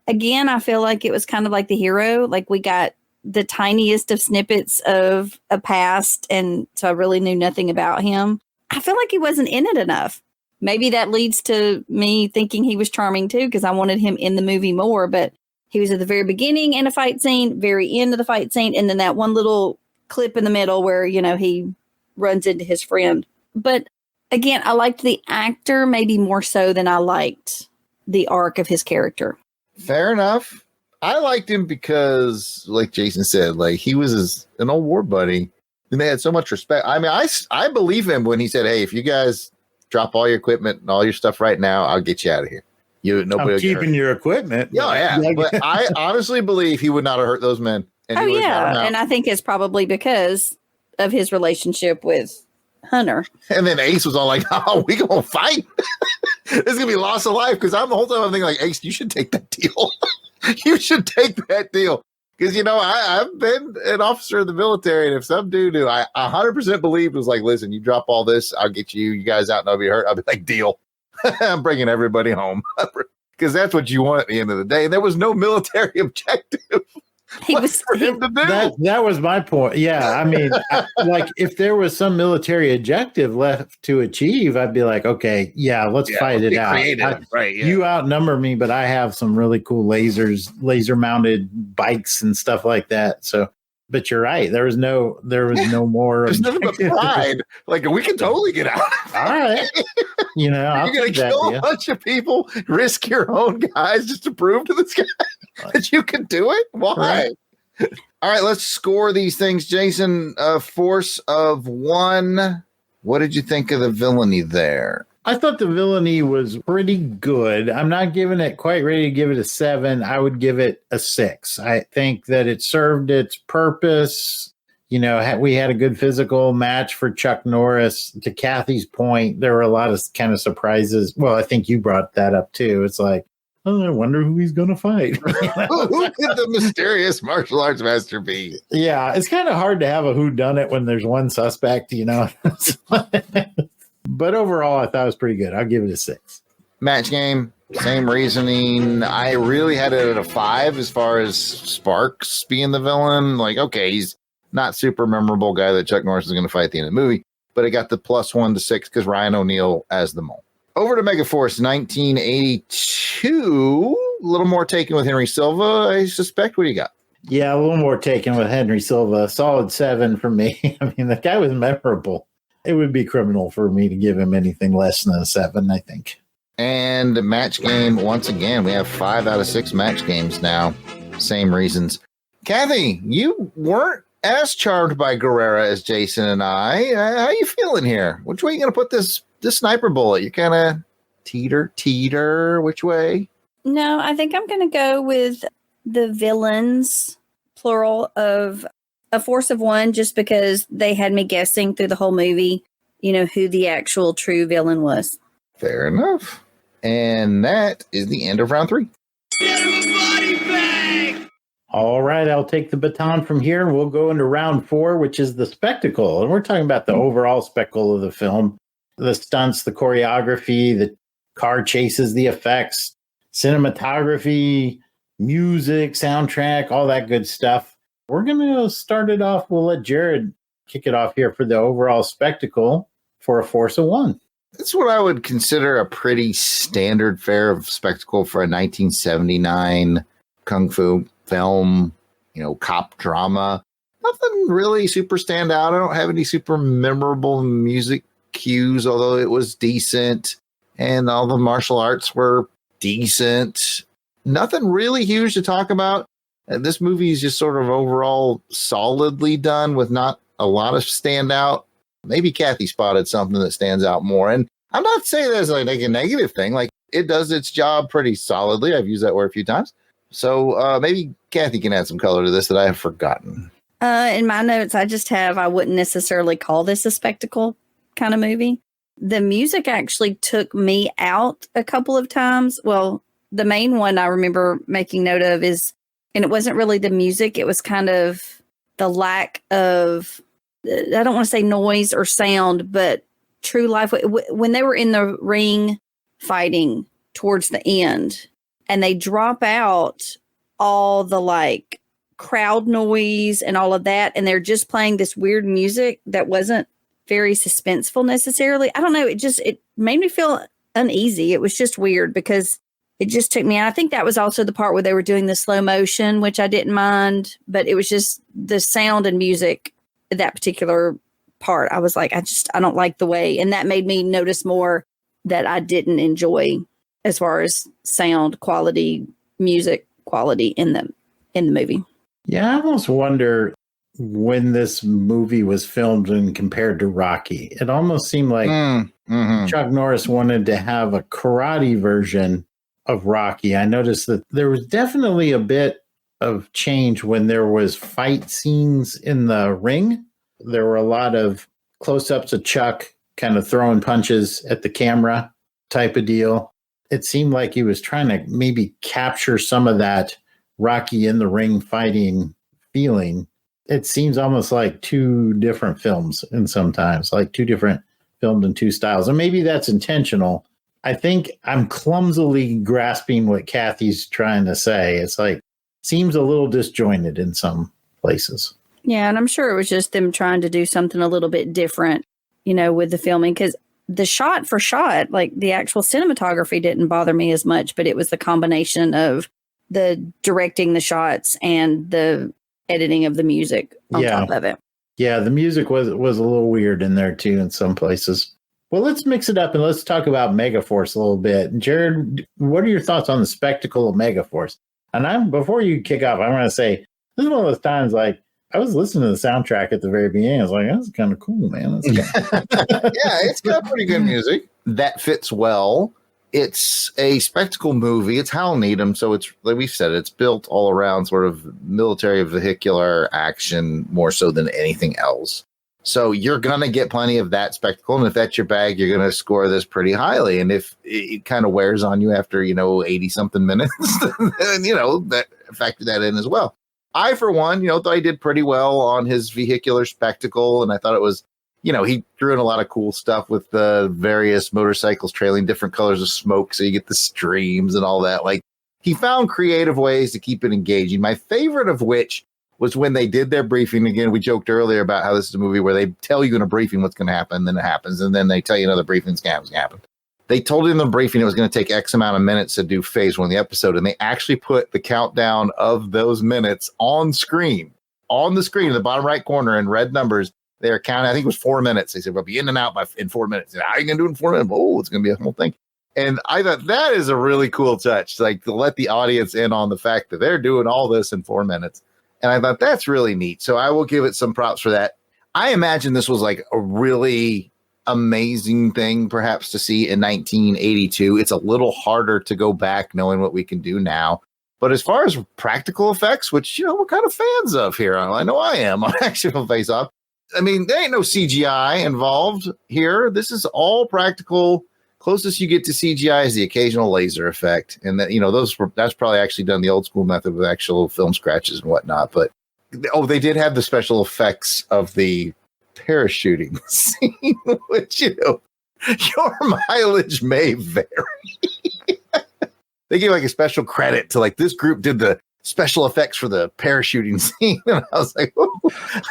again, I feel like it was kind of like the hero. Like we got the tiniest of snippets of a past, and so I really knew nothing about him. I feel like he wasn't in it enough. Maybe that leads to me thinking he was charming too, because I wanted him in the movie more, but he was at the very beginning in a fight scene, very end of the fight scene, and then that one little clip in the middle where, you know, he runs into his friend. But again, I liked the actor maybe more so than I liked the arc of his character. Fair enough. I liked him because, like Jason said, like he was an old war buddy, and they had so much respect. I mean, I believe him when he said, "Hey, if you guys drop all your equipment and all your stuff right now, I'll get you out of here." I'm keeping your equipment. Yeah. But I honestly believe he would not have hurt those men. And and I think it's probably because of his relationship with Hunter. And then Ace was all like, "Oh, we gonna fight? It's gonna be loss of life." Because I'm the whole time I'm thinking like, Ace, you should take that deal. You should take that deal. Because, you know, I've been an officer in the military, and if some dude who I 100% believed was like, listen, you drop all this, I'll get you guys out and I'll be hurt, I'll be like, deal. I'm bringing everybody home. Because that's what you want at the end of the day. And there was no military objective for him to do. That was my point. Yeah, I mean, like if there was some military objective left to achieve, I'd be like, okay, yeah, let's fight it out. You outnumber me, but I have some really cool laser mounted bikes and stuff like that. So, but you're right. There was no more. There's nothing but pride. Like we can totally get out. All right. You know, you're going to kill a bunch of people, risk your own guys just to prove to this guy that you can do it? Why? Right. All right, let's score these things. Jason, force of 1. What did you think of the villainy there? I thought the villainy was pretty good. I'm not giving it quite ready to give it a 7. I would give it a 6. I think that it served its purpose. You know, we had a good physical match for Chuck Norris. To Kathy's point, there were a lot of kind of surprises. Well, I think you brought that up too. It's like, oh, I wonder who he's going to fight. Who could the mysterious martial arts master be? Yeah, it's kind of hard to have a whodunit when there's one suspect, you know. But overall, I thought it was pretty good. I'll give it a 6. Match game, same reasoning. I really had it at a 5 as far as Sparks being the villain. Like, okay, he's not super memorable guy that Chuck Norris is going to fight at the end of the movie, but it got the +1 to 6 because Ryan O'Neal as the mole. Over to MegaForce 1982. A little more taken with Henry Silva, I suspect. What do you got? Yeah, a little more taken with Henry Silva. Solid 7 for me. I mean, the guy was memorable. It would be criminal for me to give him anything less than a 7, I think. And match game, once again, we have 5 out of 6 match games now. Same reasons. Kathy, you weren't as charmed by Guerrera as Jason and I. How you feeling here? Which way are you going to put this sniper bullet? You kind of teeter. Which way? No, I think I'm going to go with the villains, plural, of A Force of One, just because they had me guessing through the whole movie, who the actual true villain was. Fair enough. And that is the end of round 3. All right, I'll take the baton from here. We'll go into round 4, which is the spectacle. And we're talking about the overall spectacle of the film. The stunts, the choreography, the car chases, the effects, cinematography, music, soundtrack, all that good stuff. We're going to start it off. We'll let Jared kick it off here for the overall spectacle for A Force of One. That's what I would consider a pretty standard fare of spectacle for a 1979 kung fu film, cop drama. Nothing really super stand out. I don't have any super memorable music cues, although it was decent. And all the martial arts were decent. Nothing really huge to talk about. This movie is just sort of overall solidly done with not a lot of standout. Maybe Kathy spotted something that stands out more. And I'm not saying that's like a negative thing. Like, it does its job pretty solidly. I've used that word a few times. So maybe Kathy can add some color to this that I have forgotten. In my notes, I wouldn't necessarily call this a spectacle kind of movie. The music actually took me out a couple of times. Well, the main one I remember making note of is, and it wasn't really the music, it was kind of the lack of, I don't want to say noise or sound, but true life. When they were in the ring fighting towards the end, and they drop out all the crowd noise and all of that, and they're just playing this weird music that wasn't very suspenseful necessarily. I don't know. It made me feel uneasy. It was just weird because it just took me out. I think that was also the part where they were doing the slow motion, which I didn't mind, but it was just the sound and music, that particular part. I was like, I don't like the way. And that made me notice more that I didn't enjoy as far as sound quality, music quality in the movie. Yeah, I almost wonder when this movie was filmed and compared to Rocky. It almost seemed like Chuck Norris wanted to have a karate version of Rocky. I noticed that there was definitely a bit of change when there was fight scenes in the ring. There were a lot of close-ups of Chuck kind of throwing punches at the camera type of deal. It seemed like he was trying to maybe capture some of that Rocky in the ring fighting feeling. It seems almost like two different films in sometimes, like two different filmed in two styles. And maybe that's intentional. I think I'm clumsily grasping what Kathy's trying to say. It's like, seems a little disjointed in some places. Yeah, and I'm sure it was just them trying to do something a little bit different, with the filming, because the shot for shot, like the actual cinematography didn't bother me as much, but it was the combination of the directing the shots and the editing of the music on top of it. Yeah, the music was a little weird in there too in some places. Well, let's mix it up and let's talk about MegaForce a little bit. Jared, what are your thoughts on the spectacle of MegaForce? And before you kick off, I want to say this is one of those times like I was listening to the soundtrack at the very beginning. I was like, that's kind of cool, man. Yeah, it's got pretty good music. That fits well. It's a spectacle movie. It's Hal Needham. So it's, like we said, it's built all around sort of military vehicular action more so than anything else. So you're going to get plenty of that spectacle. And if that's your bag, you're going to score this pretty highly. And if it kind of wears on you after, 80 something minutes, then, that factor that in as well. I, for one, thought he did pretty well on his vehicular spectacle. And I thought it was, he threw in a lot of cool stuff with the various motorcycles trailing different colors of smoke. So you get the streams and all that. Like, he found creative ways to keep it engaging. My favorite of which was when they did their briefing. Again, we joked earlier about how this is a movie where they tell you in a briefing what's going to happen, then it happens. And then they tell you another briefing, it's going to happen. They told you in the briefing it was going to take X amount of minutes to do phase 1 of the episode, and they actually put the countdown of those minutes on screen. On the screen in the bottom right corner in red numbers, they are counting. I think it was 4 minutes. They said, we'll be in and out in 4 minutes. How are you going to do it in 4 minutes? Oh, it's going to be a whole thing. And I thought that is a really cool touch, like to let the audience in on the fact that they're doing all this in 4 minutes. And I thought that's really neat. So I will give it some props for that. I imagine this was like a really amazing thing perhaps to see in 1982. It's a little harder to go back knowing what we can do now. But as far as practical effects, which, you know, we're kind of fans of here, I know I am on Action Film Face Off. I mean, there ain't no CGI involved here. This is all practical. Closest you get to CGI is the occasional laser effect. And that, you know, that's probably actually done the old school method with actual film scratches and whatnot. But, they did have the special effects of the parachuting scene, which, you know, your mileage may vary. They gave like a special credit to like this group did the special effects for the parachuting scene. And I was like,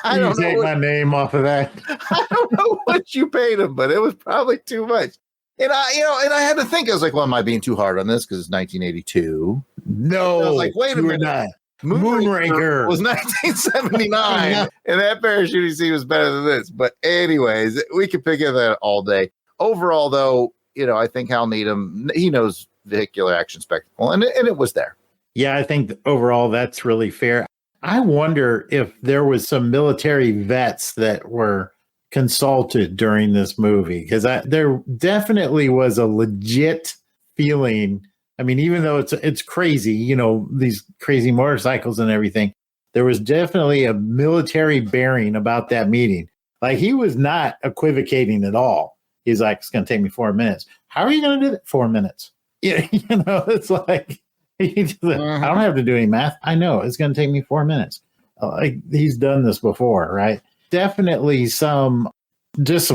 I don't take my name off of that. I don't know what you paid them, but it was probably too much. And I had to think, I was like, well, am I being too hard on this? Because it's 1982. No, I was like, wait a minute. Not. Moonraker was 1979, and that parachuting scene was better than this. But anyways, we could pick at that all day. Overall, though, you know, I think Hal Needham, he knows vehicular action spectacle, and it was there. Yeah, I think overall that's really fair. I wonder if there was some military vets that were consulted during this movie, because there definitely was a legit feeling. I mean, even though it's crazy, you know, these crazy motorcycles and everything, there was definitely a military bearing about that meeting. Like, he was not equivocating at all. He's like, it's going to take me 4 minutes. How are you going to do that? 4 minutes. Yeah, you know, it's like, I don't have to do any math. I know it's going to take me 4 minutes. Like, he's done this before, right? Definitely some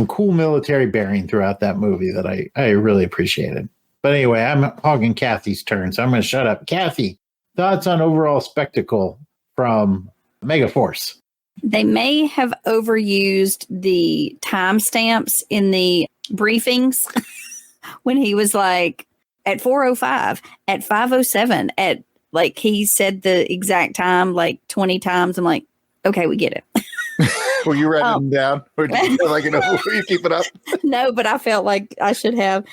cool military bearing throughout that movie that I really appreciated. But anyway, I'm hogging Kathy's turn, so I'm going to shut up. Kathy, thoughts on overall spectacle from MegaForce? They may have overused the timestamps in the briefings when he was like at 4:05, at 5:07, at like he said the exact time like 20 times. I'm like, okay, we get it. Were you writing them down? Or did you feel like, were you keeping up? No, but I felt like I should have.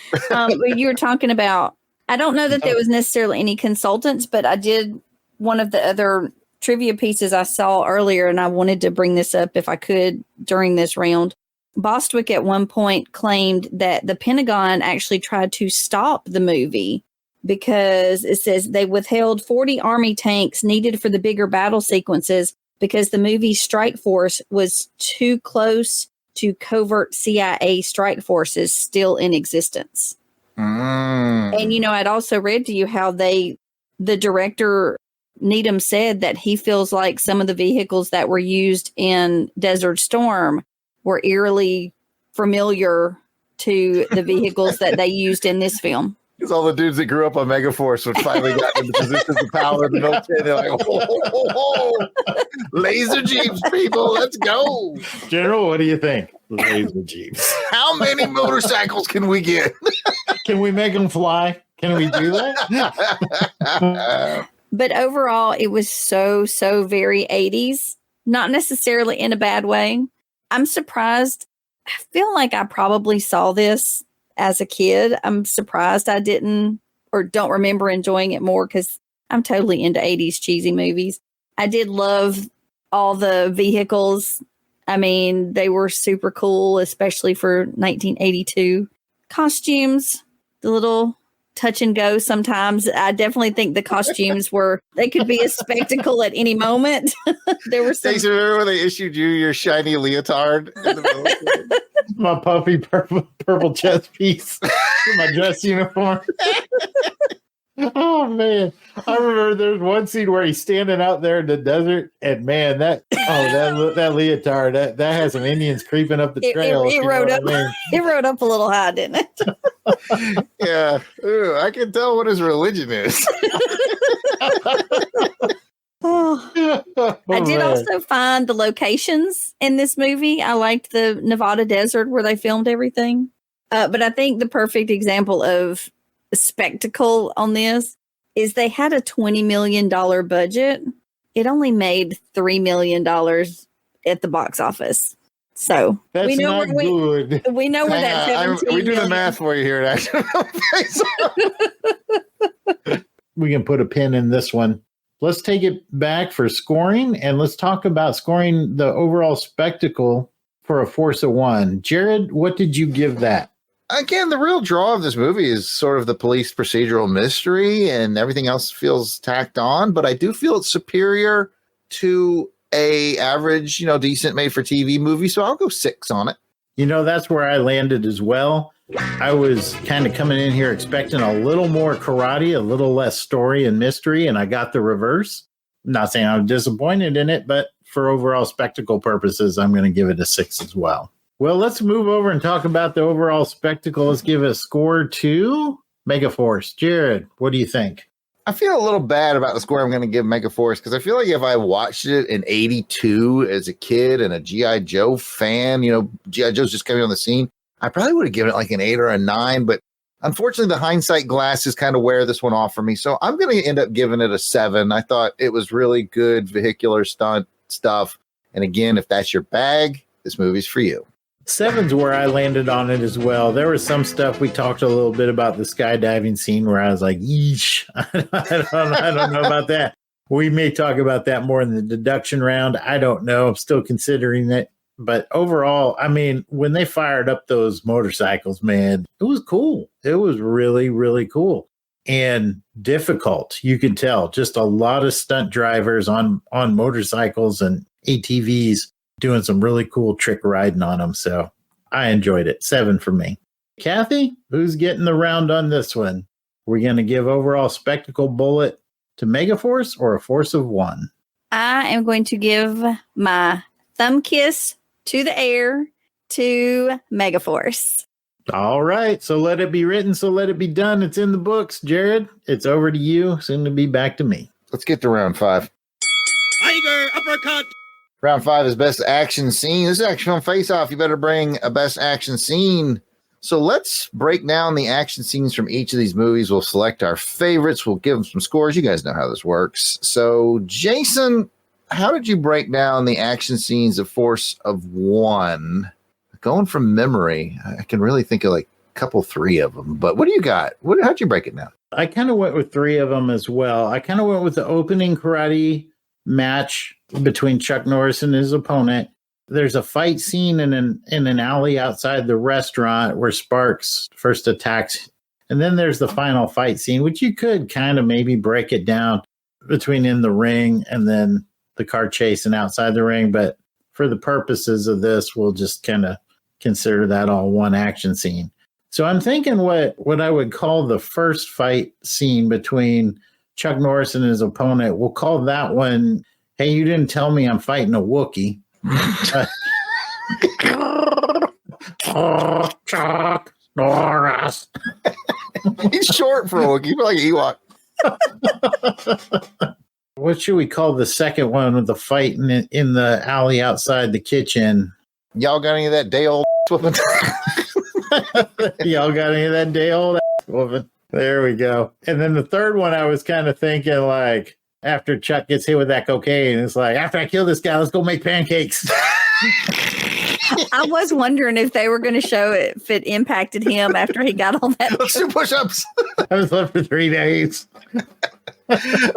You were talking about, I don't know that there was necessarily any consultants, but I did, one of the other trivia pieces I saw earlier, and I wanted to bring this up if I could during this round. Bostwick at one point claimed that the Pentagon actually tried to stop the movie because it says they withheld 40 Army tanks needed for the bigger battle sequences because the movie's strike force was too close to covert CIA strike forces still in existence. And, you know, I'd also read to you how the director, Needham, said that he feels like some of the vehicles that were used in Desert Storm were eerily familiar to the vehicles that they used in this film. Because all the dudes that grew up on MegaForce would finally got into positions of power in the military. They're like, oh, laser jeeps, people, let's go. General, what do you think? Laser jeeps. How many motorcycles can we get? Can we make them fly? Can we do that? But overall, it was so very 80s. Not necessarily in a bad way. I'm surprised. I feel like I probably saw this as a kid. I'm surprised I didn't or don't remember enjoying it more because I'm totally into 80s cheesy movies. I did love all the vehicles. I mean, they were super cool, especially for 1982. Costumes, the little touch and go sometimes. I definitely think the costumes they could be a spectacle at any moment. There were some. Remember when they issued you your shiny leotard? My puffy purple chest piece. My dress uniform. Oh man, I remember there's one scene where he's standing out there in the desert, and man, that leotard that has some Indians creeping up the trail. It rode up. I mean. It rode up a little high, didn't it? Yeah, ooh, I can tell what his religion is. I did also find the locations in this movie. I liked the Nevada desert where they filmed everything. But I think the perfect example of spectacle on this is they had a $20 million budget. It only made $3 million at the box office. So That's we know not good. We know where that 17 we do the million- math for you here. We can put a pin in this one. Let's take it back for scoring, and let's talk about scoring the overall spectacle for A Force of One. Jared, what did you give that? Again, the real draw of this movie is sort of the police procedural mystery, and everything else feels tacked on, but I do feel it's superior to a average, decent made-for-TV movie, so I'll go 6 on it. That's where I landed as well. I was kind of coming in here expecting a little more karate, a little less story and mystery, and I got the reverse. I'm not saying I'm disappointed in it, but for overall spectacle purposes, I'm going to give it a 6 as well. Well, let's move over and talk about the overall spectacle. Let's give a score to MegaForce. Jared, what do you think? I feel a little bad about the score I'm going to give MegaForce because I feel like if I watched it in 82 as a kid and a G.I. Joe fan, G.I. Joe's just coming on the scene, I probably would have given it like an 8 or a 9. But unfortunately, the hindsight glasses kind of wear this one off for me. So I'm going to end up giving it a 7. I thought it was really good vehicular stunt stuff. And again, if that's your bag, this movie's for you. 7's where I landed on it as well. There was some stuff we talked a little bit about the skydiving scene where I was like, yeesh, I don't know about that. We may talk about that more in the deduction round. I don't know. I'm still considering it. But overall, when they fired up those motorcycles, man, it was cool. It was really, really cool and difficult. You could tell just a lot of stunt drivers on motorcycles and ATVs doing some really cool trick riding on them. So I enjoyed it. 7 for me. Kathy, who's getting the round on this one? We're going to give overall spectacle bullet to MegaForce or A Force of One? I am going to give my thumb kiss to the air to MegaForce. All right. So let it be written. So let it be done. It's in the books. Jared, it's over to you. Soon to be back to me. Let's get to round 5. Tiger uppercut. Round 5 is best action scene. This is Action Film Face Off. You better bring a best action scene. So let's break down the action scenes from each of these movies. We'll select our favorites. We'll give them some scores. You guys know how this works. So, Jason, how did you break down the action scenes of Force of One? Going from memory, I can really think of like a couple, 3 of them. But what do you got? How'd you break it down? I kind of went with 3 of them as well. I kind of went with the opening karate match between Chuck Norris and his opponent. There's a fight scene in an alley outside the restaurant where Sparks first attacks. And then there's the final fight scene, which you could kind of maybe break it down between in the ring and then the car chase and outside the ring. But for the purposes of this, we'll just kind of consider that all one action scene. So I'm thinking what I would call the first fight scene between Chuck Norris and his opponent, we'll call that one, hey, you didn't tell me I'm fighting a Wookiee. Chuck Norris. He's short for a Wookiee, but like Ewok. What should we call the second one with the fight in the alley outside the kitchen? Y'all got any of that day old whooping? Y'all got any of that day old whooping? There we go. And then the third one, I was kind of thinking like, after Chuck gets hit with that cocaine, it's like, after I kill this guy, let's go make pancakes. I was wondering if they were going to show it, if it impacted him after he got all that. Let's do push-ups. I was left for 3 days.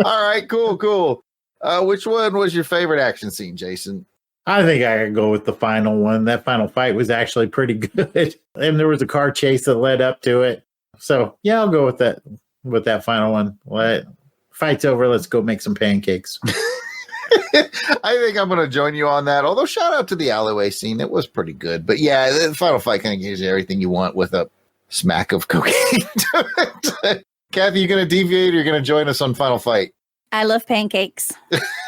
All right, cool. Which one was your favorite action scene, Jason? I think I could go with the final one. That final fight was actually pretty good. And there was a car chase that led up to it. So, yeah, I'll go with that final one. Fight's over. Let's go make some pancakes. I think I'm going to join you on that. Although, shout out to the alleyway scene. It was pretty good. But, yeah, the final fight kind of gives you everything you want with a smack of cocaine to it. Kathy, you going to deviate or you're going to join us on Final Fight? I love pancakes.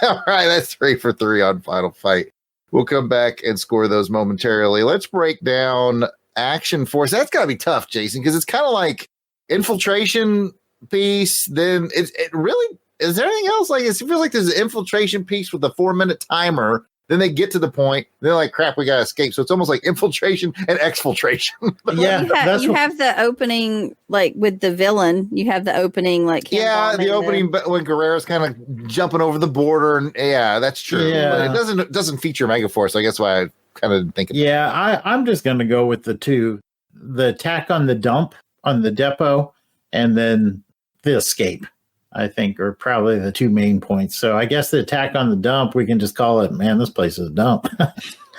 All right, that's 3 for 3 on Final Fight. We'll come back and score those momentarily. Let's break down Action Force. That's got to be tough, Jason, because it's kind of like infiltration piece. Then it really, is there anything else? Like, it feels like there's an infiltration piece with a 4-minute timer. Then they get to the point, they're like, crap, we got to escape. So it's almost like infiltration and exfiltration. Yeah. You have the opening, like with the villain, you have the opening, like, the opening when Guerrero's kind of jumping over the border. And that's true. Yeah. But it doesn't feature Megaforce. I guess why I kind of think. I'm just going to go with the two, the attack on the dump, on the depot, and then the escape, I think, are probably the two main points. So I guess the attack on the dump, we can just call it, man, this place is a dump.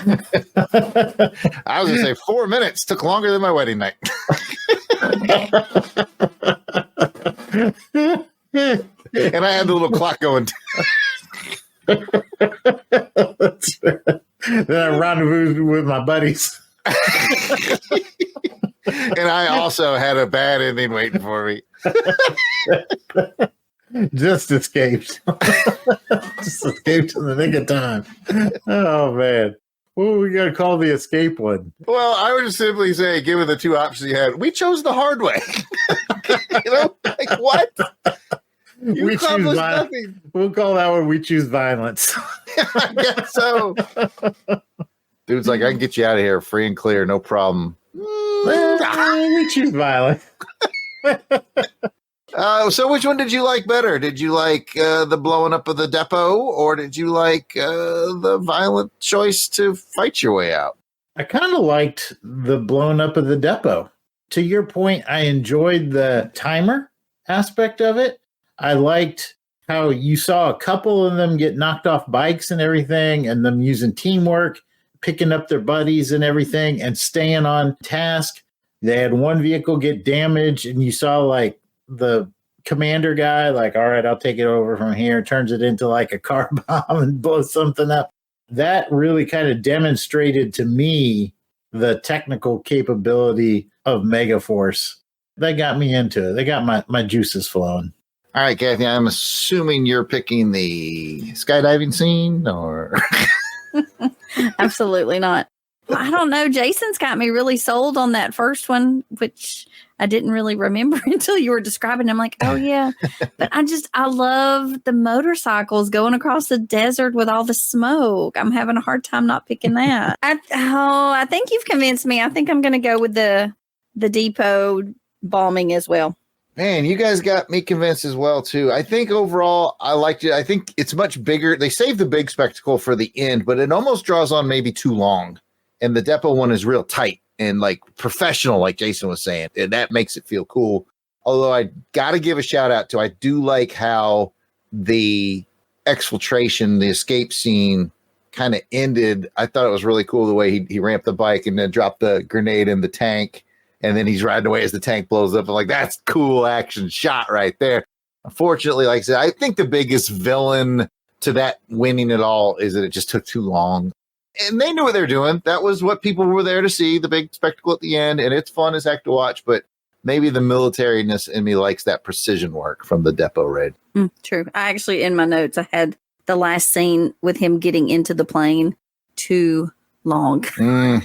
I was going to say 4 minutes. Took longer than my wedding night. And I had the little clock going. Then I rendezvoused with my buddies. And I also had a bad ending waiting for me. Just escaped. Just escaped in the nick of time. Oh, man. What we got to call the escape one? Well, I would just simply say, given the two options you had, we chose the hard way. Like what? You accomplished nothing. We'll call that one We Choose Violence. I guess so. Dude's like, I can get you out of here free and clear, no problem. We choose violence. So which one did you like better? Did you like the blowing up of the depot, or did you like the violent choice to fight your way out? I kind of liked the blowing up of the depot. To your point, I enjoyed the timer aspect of it. I liked how you saw a couple of them get knocked off bikes and everything, and them using teamwork, picking up their buddies and everything, and staying on task. They had one vehicle get damaged, and you saw like the commander guy, like, all right, I'll take it over from here, turns it into like a car bomb and blows something up. That really kind of demonstrated to me the technical capability of MegaForce. They got me into it. They got my juices flowing. All right, Kathy, I'm assuming you're picking the skydiving scene, or... Absolutely not. Well, I don't know. Jason's got me really sold on that first one, which I didn't really remember until you were describing. I'm like, oh yeah. But I love the motorcycles going across the desert with all the smoke. I'm having a hard time not picking that. I think you've convinced me. I think I'm going to go with the depot bombing as well. Man, you guys got me convinced as well, too. I think overall, I liked it. I think it's much bigger. They saved the big spectacle for the end, but it almost draws on maybe too long. And the depot one is real tight and like professional, like Jason was saying. And that makes it feel cool. Although I got to give a shout out to, I do like how the exfiltration, the escape scene kind of ended. I thought it was really cool the way he ramped the bike and then dropped the grenade in the tank. And then he's riding away as the tank blows up. I'm like, that's cool action shot right there. Unfortunately, like I said, I think the biggest villain to that winning it all is that it just took too long. And they knew what they were doing. That was what people were there to see, the big spectacle at the end. And it's fun as heck to watch. But maybe the militariness in me likes that precision work from the depot raid. True. I actually, in my notes, I had the last scene with him getting into the plane too long. There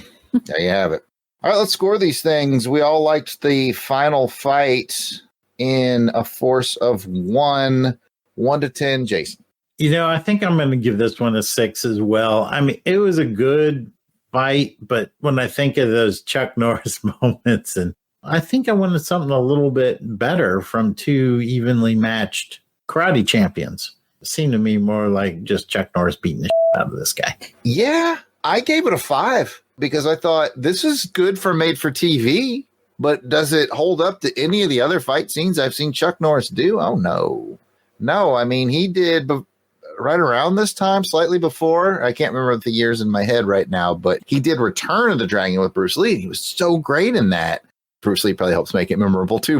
you have it. All right, let's score these things. We all liked the final fight in a force of 1 to 10. Jason. You know, I think I'm going to give this one a 6 as well. I mean, it was a good fight, but when I think of those Chuck Norris moments, and I think I wanted something a little bit better from two evenly matched karate champions. It seemed to me more like just Chuck Norris beating the shit out of this guy. Yeah, I gave it a 5. Because I thought this is good for made for TV, but does it hold up to any of the other fight scenes I've seen Chuck Norris do? Oh, no. No, I mean, he did right around this time, slightly before. I can't remember the years in my head right now, but he did Return of the Dragon with Bruce Lee. He was so great in that. Bruce Lee probably helps make it memorable too.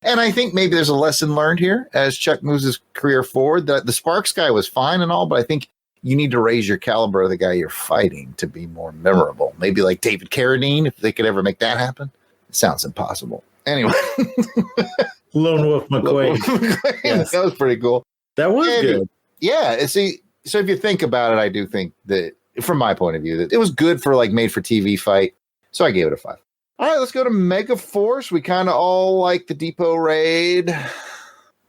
And I think maybe there's a lesson learned here as Chuck moves his career forward. The Sparks guy was fine and all, but I think you need to raise your caliber of the guy you're fighting to be more memorable. Maybe like David Carradine, if they could ever make that happen. It sounds impossible. Anyway. Lone Wolf McQuaid. Yes. That was pretty cool. That was good. Yeah. See, so if you think about it, I do think that, from my point of view, that it was good for like made for TV fight. So I gave it a 5. All right, let's go to MegaForce. We kind of all like the depot raid.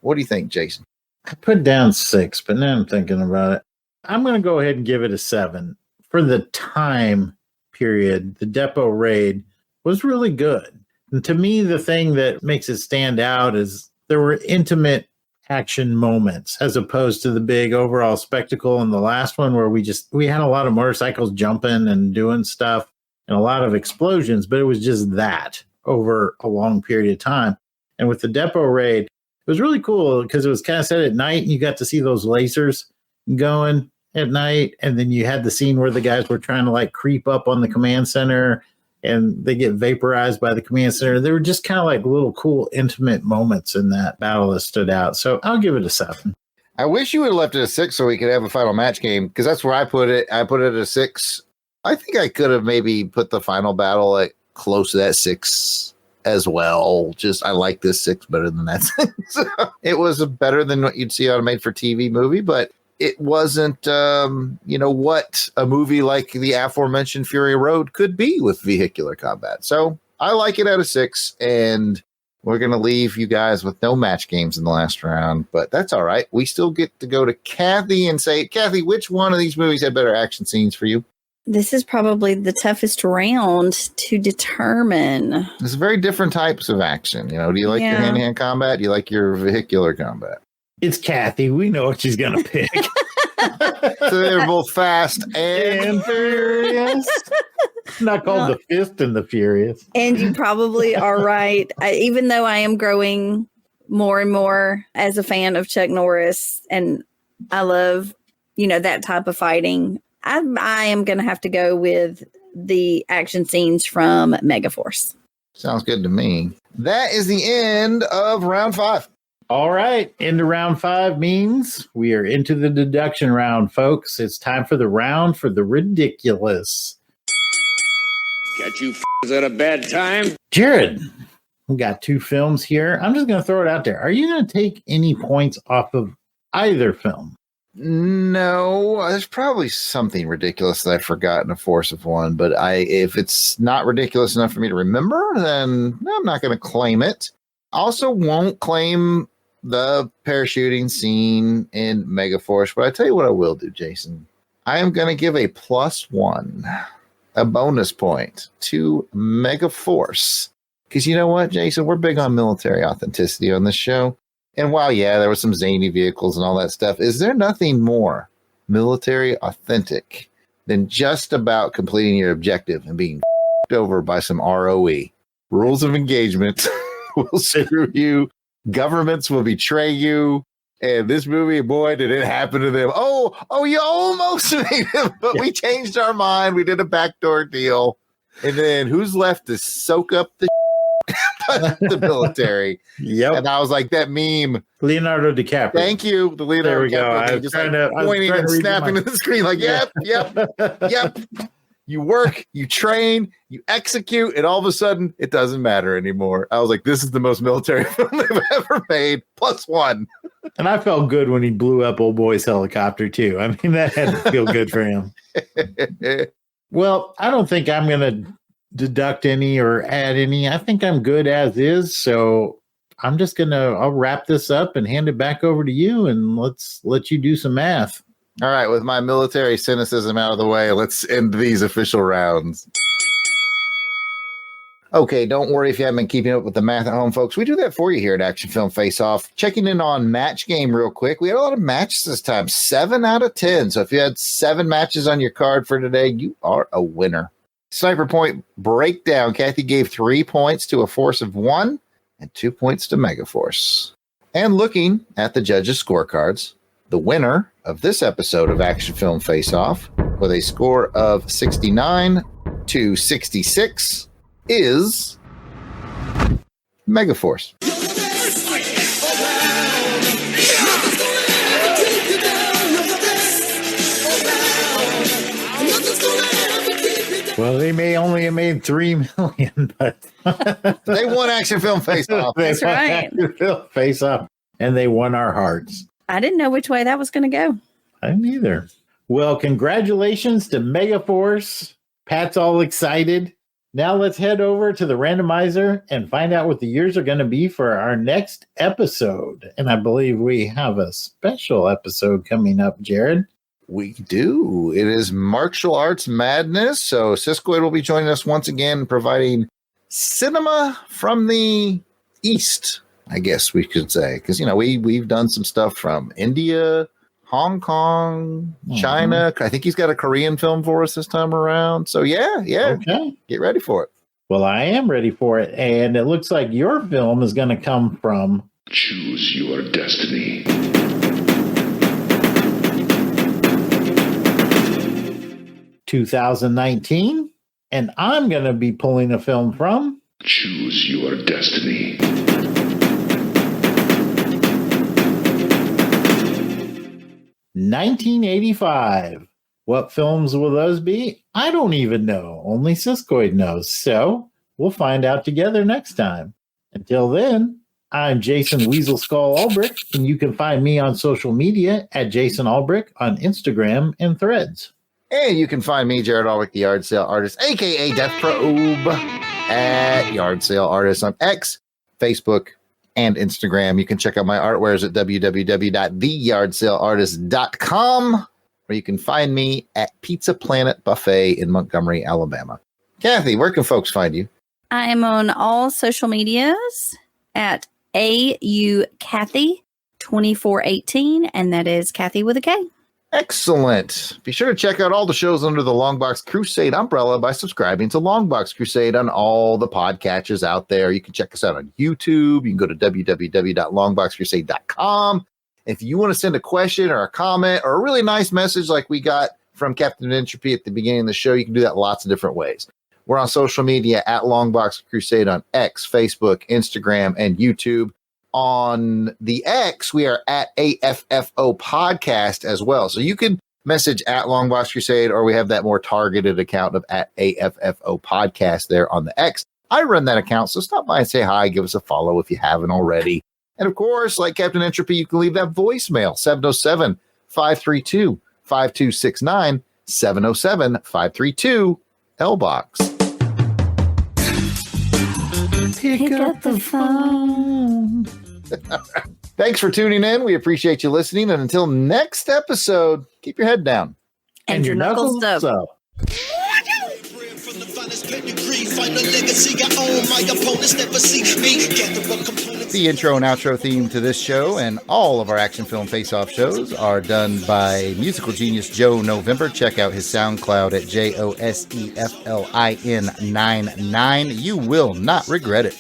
What do you think, Jason? I put down 6, but now I'm thinking about it. I'm going to go ahead and give it a 7. For the time period, the Depot raid was really good. And to me, the thing that makes it stand out is there were intimate action moments as opposed to the big overall spectacle in the last one where we had a lot of motorcycles jumping and doing stuff and a lot of explosions, but it was just that over a long period of time. And with the Depot raid, it was really cool because it was kind of set at night and you got to see those lasers going at night. And then you had the scene where the guys were trying to like creep up on the command center and they get vaporized by the command center. They were just kind of like little cool, intimate moments in that battle that stood out. So I'll give it a 7. I wish you would have left it a 6 so we could have a final match game, because that's where I put it. I put it at a 6. I think I could have maybe put the final battle at close to that 6 as well. Just, I like this 6 better than that 6. It was better than what you'd see on a made-for-TV movie, but it wasn't, what a movie like the aforementioned Fury Road could be with vehicular combat. So I like it at a 6, and we're going to leave you guys with no match games in the last round, but that's all right. We still get to go to Kathy and say, Kathy, which one of these movies had better action scenes for you? This is probably the toughest round to determine. It's very different types of action. Do you like your hand-to-hand combat? Do you like your vehicular combat? It's Kathy. We know what she's going to pick. So they're both fast and furious. It's not called The Fist and the Furious. And you probably are right. Even though I am growing more and more as a fan of Chuck Norris, and I love, that type of fighting, I am going to have to go with the action scenes from MegaForce. Sounds good to me. That is the end of round 5. All right. Into round 5 means we are into the deduction round, folks. It's time for the round for the ridiculous. Catch you at a bad time. Jared, we got 2 films here. I'm just going to throw it out there. Are you going to take any points off of either film? No, there's probably something ridiculous that I've forgotten a force of one, but if it's not ridiculous enough for me to remember, then I'm not going to claim it. Also won't claim the parachuting scene in MegaForce, but I tell you what I will do, Jason. I am going to give a +1, a bonus point to MegaForce. Because you know what, Jason? We're big on military authenticity on this show. And while, there were some zany vehicles and all that stuff, is there nothing more military authentic than just about completing your objective and being over by some ROE? Rules of engagement will screw you. Governments will betray you. And this movie, boy, did it happen to them. Oh, you almost made him, but we changed our mind. We did a backdoor deal. And then who's left to soak up the the military? Yep. And I was like, that meme. Leonardo DiCaprio. Thank you. The Leonardo there we go. DiCaprio. I was just trying like to pointing and snapping to the screen like, yep. You work, you train, you execute, and all of a sudden, it doesn't matter anymore. I was like, this is the most military film they've ever made. +1. And I felt good when he blew up old boy's helicopter, too. I mean, that had to feel good for him. Well, I don't think I'm going to deduct any or add any. I think I'm good as is. So I'm just I'll wrap this up and hand it back over to you, and let's let you do some math. All right, with my military cynicism out of the way, let's end these official rounds. Okay, don't worry if you haven't been keeping up with the math at home, folks. We do that for you here at Action Film Face Off. Checking in on Match Game real quick. We had a lot of matches this time, 7 out of 10. So if you had 7 matches on your card for today, you are a winner. Sniper point breakdown. Kathy gave 3 points to a force of 1 and 2 points to MegaForce. And looking at the judges' scorecards, the winner of this episode of Action Film Face Off with a score of 69 to 66 is MegaForce. Well, they may only have made 3 million, but they won Action Film Face Off. That's right. Action Film Face Off, and they won our hearts. I didn't know which way that was going to go. I didn't either. Well, congratulations to MegaForce. Pat's all excited. Now let's head over to the randomizer and find out what the years are going to be for our next episode. And I believe we have a special episode coming up, Jared. We do. It is Martial Arts Madness. So Siskoid will be joining us once again, providing cinema from the East, I guess we could say. Because, we've done some stuff from India, Hong Kong, China. I think he's got a Korean film for us this time around. So, yeah. Okay. Get ready for it. Well, I am ready for it. And it looks like your film is going to come from Choose Your Destiny. 2019, and I'm going to be pulling a film from Choose Your Destiny. 1985. What films will those be? I don't even know. Only Siskoid knows. So we'll find out together next time. Until then, I'm Jason Weasel Skull Albrick, and you can find me on social media at Jason Albrick on Instagram and Threads. And you can find me, Jared Alwick, the Yard Sale Artist, a.k.a. Death Probe, at Yard Sale Artist on X, Facebook, and Instagram. You can check out my artwares at www.theyardsaleartist.com, or you can find me at Pizza Planet Buffet in Montgomery, Alabama. Kathy, where can folks find you? I am on all social medias at AUKathy2418, and that is Kathy with a K. Excellent. Be sure to check out all the shows under the Longbox Crusade umbrella by subscribing to Longbox Crusade on all the podcatchers out there. You can check us out on YouTube. You can go to www.longboxcrusade.com. If you want to send a question or a comment or a really nice message like we got from Captain Entropy at the beginning of the show, you can do that lots of different ways. We're on social media at Longbox Crusade on X, Facebook, Instagram, and YouTube. On the X, we are at AFFO Podcast as well. So you can message at Longbox Crusade, or we have that more targeted account of at AFFO Podcast there on the X. I run that account, so stop by and say hi. Give us a follow if you haven't already. And of course, like Captain Entropy, you can leave that voicemail, 707-532-5269, 707-532-LBOX. Pick up the phone. Thanks for tuning in. We appreciate you listening. And until next episode, keep your head down. And your knuckles up. The intro and outro theme to this show and all of our Action Film Face-Off shows are done by musical genius Joe November. Check out his SoundCloud at JOSEFLIN99. You will not regret it.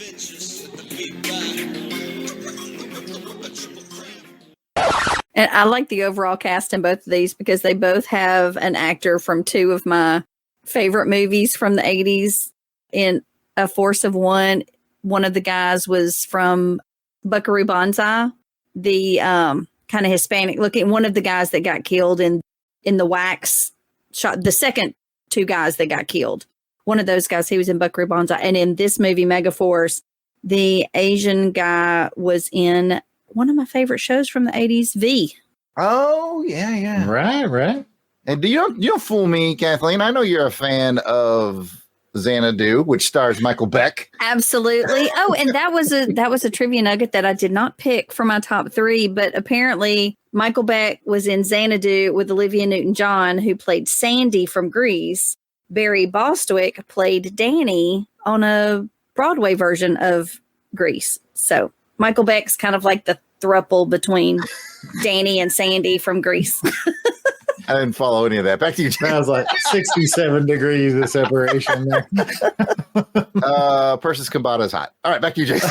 And I like the overall cast in both of these because they both have an actor from two of my favorite movies from the 80s. In A Force of One, one of the guys was from Buckaroo Banzai, the kind of Hispanic looking, one of the guys that got killed in the wax shot, the second two guys that got killed. One of those guys, he was in Buckaroo Banzai. And in this movie, MegaForce, the Asian guy was in one of my favorite shows from the 80s, V. Oh, yeah. Right. And you don't fool me, Kathleen. I know you're a fan of Xanadu, which stars Michael Beck. Absolutely. Oh, and that was a trivia nugget that I did not pick for my top three, but apparently Michael Beck was in Xanadu with Olivia Newton-John, who played Sandy from Grease. Barry Bostwick played Danny on a Broadway version of Grease. So Michael Beck's kind of like the throuple between Danny and Sandy from Grease. I didn't follow any of that. Back to you, Jason. That was like 67 degrees of separation there. Persis Kambata is hot. All right, back to you, Jason.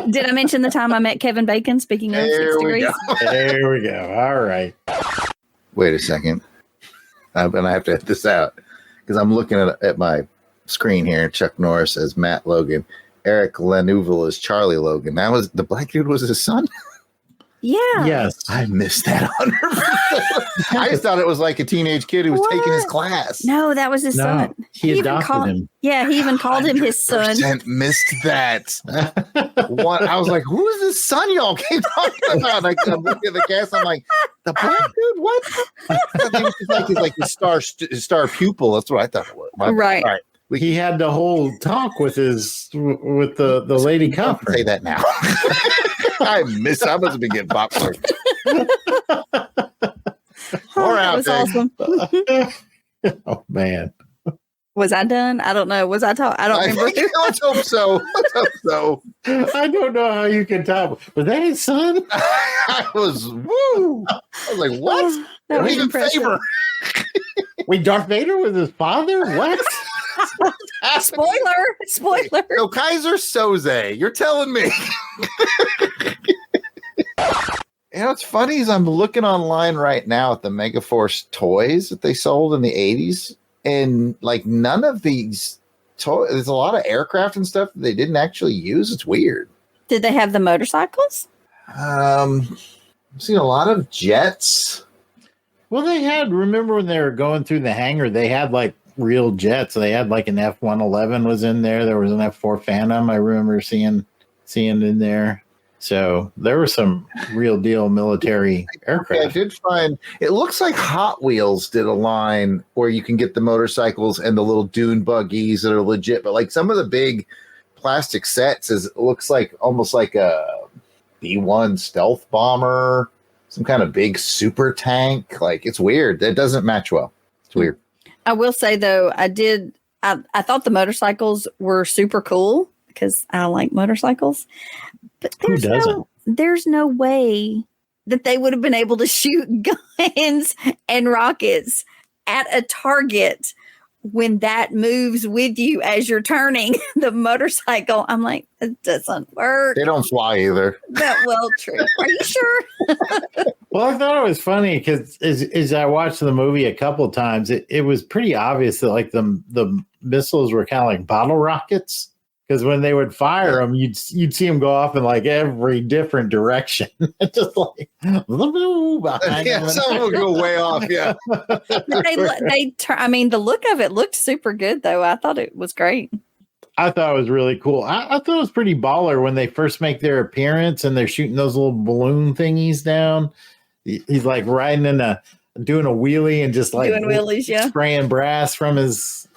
Did I mention the time I met Kevin Bacon? Speaking of 6 degrees. There we go. All right. Wait a second. And I have to hit this out because I'm looking at my screen here. Chuck Norris as Matt Logan. Eric Laneuville as Charlie Logan. That was the black dude was his son? Yeah. Yes. I missed that 100%. I just thought it was like a teenage kid who was taking his class. No, that was his son. He adopted him. Yeah, he even called him his son. Missed that. I was like, who is this son y'all keep talking about? I'm looking at the cast. I'm like, the black dude? What? He's like his star pupil. That's what I thought it was. Right. All right. He had the whole talk with the lady cop. Say that now. I must have been getting popcorn. All That was awesome. Oh man. Was I done? I don't know. Was I talking? I don't remember. Let's hope so. Let's hope so. I don't know how you can top. Was that his son? I was woo. I was like, what? That was Even impressive. favor. Wait, Darth Vader was his father? What? Spoiler. No, Kaiser Soze. You're telling me. You know what's funny is I'm looking online right now at the MegaForce toys that they sold in the 80s, and like none of these toys, there's a lot of aircraft and stuff that they didn't actually use. It's weird. Did they have the motorcycles? I've seen a lot of jets. Well, they had, remember when they were going through the hangar, they had like real jets. They had like an F-111 was in there. There was an F-4 Phantom I remember seeing in there. So there were some real deal military aircraft. I did find, it looks like Hot Wheels did a line where you can get the motorcycles and the little dune buggies that are legit, but like some of the big plastic sets it looks like almost like a B-1 stealth bomber, some kind of big super tank. Like it's weird. That doesn't match well. It's weird. I will say though, I thought the motorcycles were super cool because I like motorcycles. But there's no way that they would have been able to shoot guns and rockets at a target when that moves with you as you're turning the motorcycle. I'm like, it doesn't work. They don't fly either. Well, true. Are you sure? Well, I thought it was funny because as I watched the movie a couple of times, it was pretty obvious that like the missiles were kind of like bottle rockets. Because when they would fire them, you'd see them go off in like every different direction. Just like behind them. Some will go way off. Yeah. But the look of it looked super good, though. I thought it was great. I thought it was really cool. I thought it was pretty baller when they first make their appearance and they're shooting those little balloon thingies down. He's like riding doing a wheelie and just like doing wheelies, yeah, spraying brass from his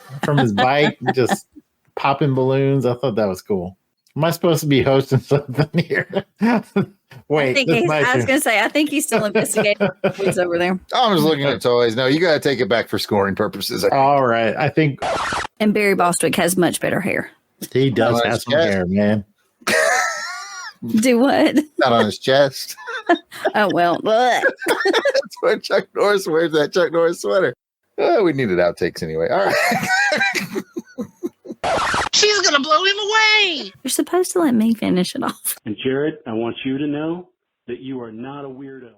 bike, just popping balloons. I thought that was cool. Am I supposed to be hosting something here? Wait, I was going to say, I think he's still investigating what's over there. I'm just looking at toys. No, you got to take it back for scoring purposes. All right. I think. And Barry Bostwick has much better hair. He does have some hair, man. Do what? Not on his chest. Oh, well. That's where Chuck Norris wears that Chuck Norris sweater. Oh, we needed outtakes anyway. All right. She's going to blow him away. You're supposed to let me finish it off. And Jared, I want you to know that you are not a weirdo.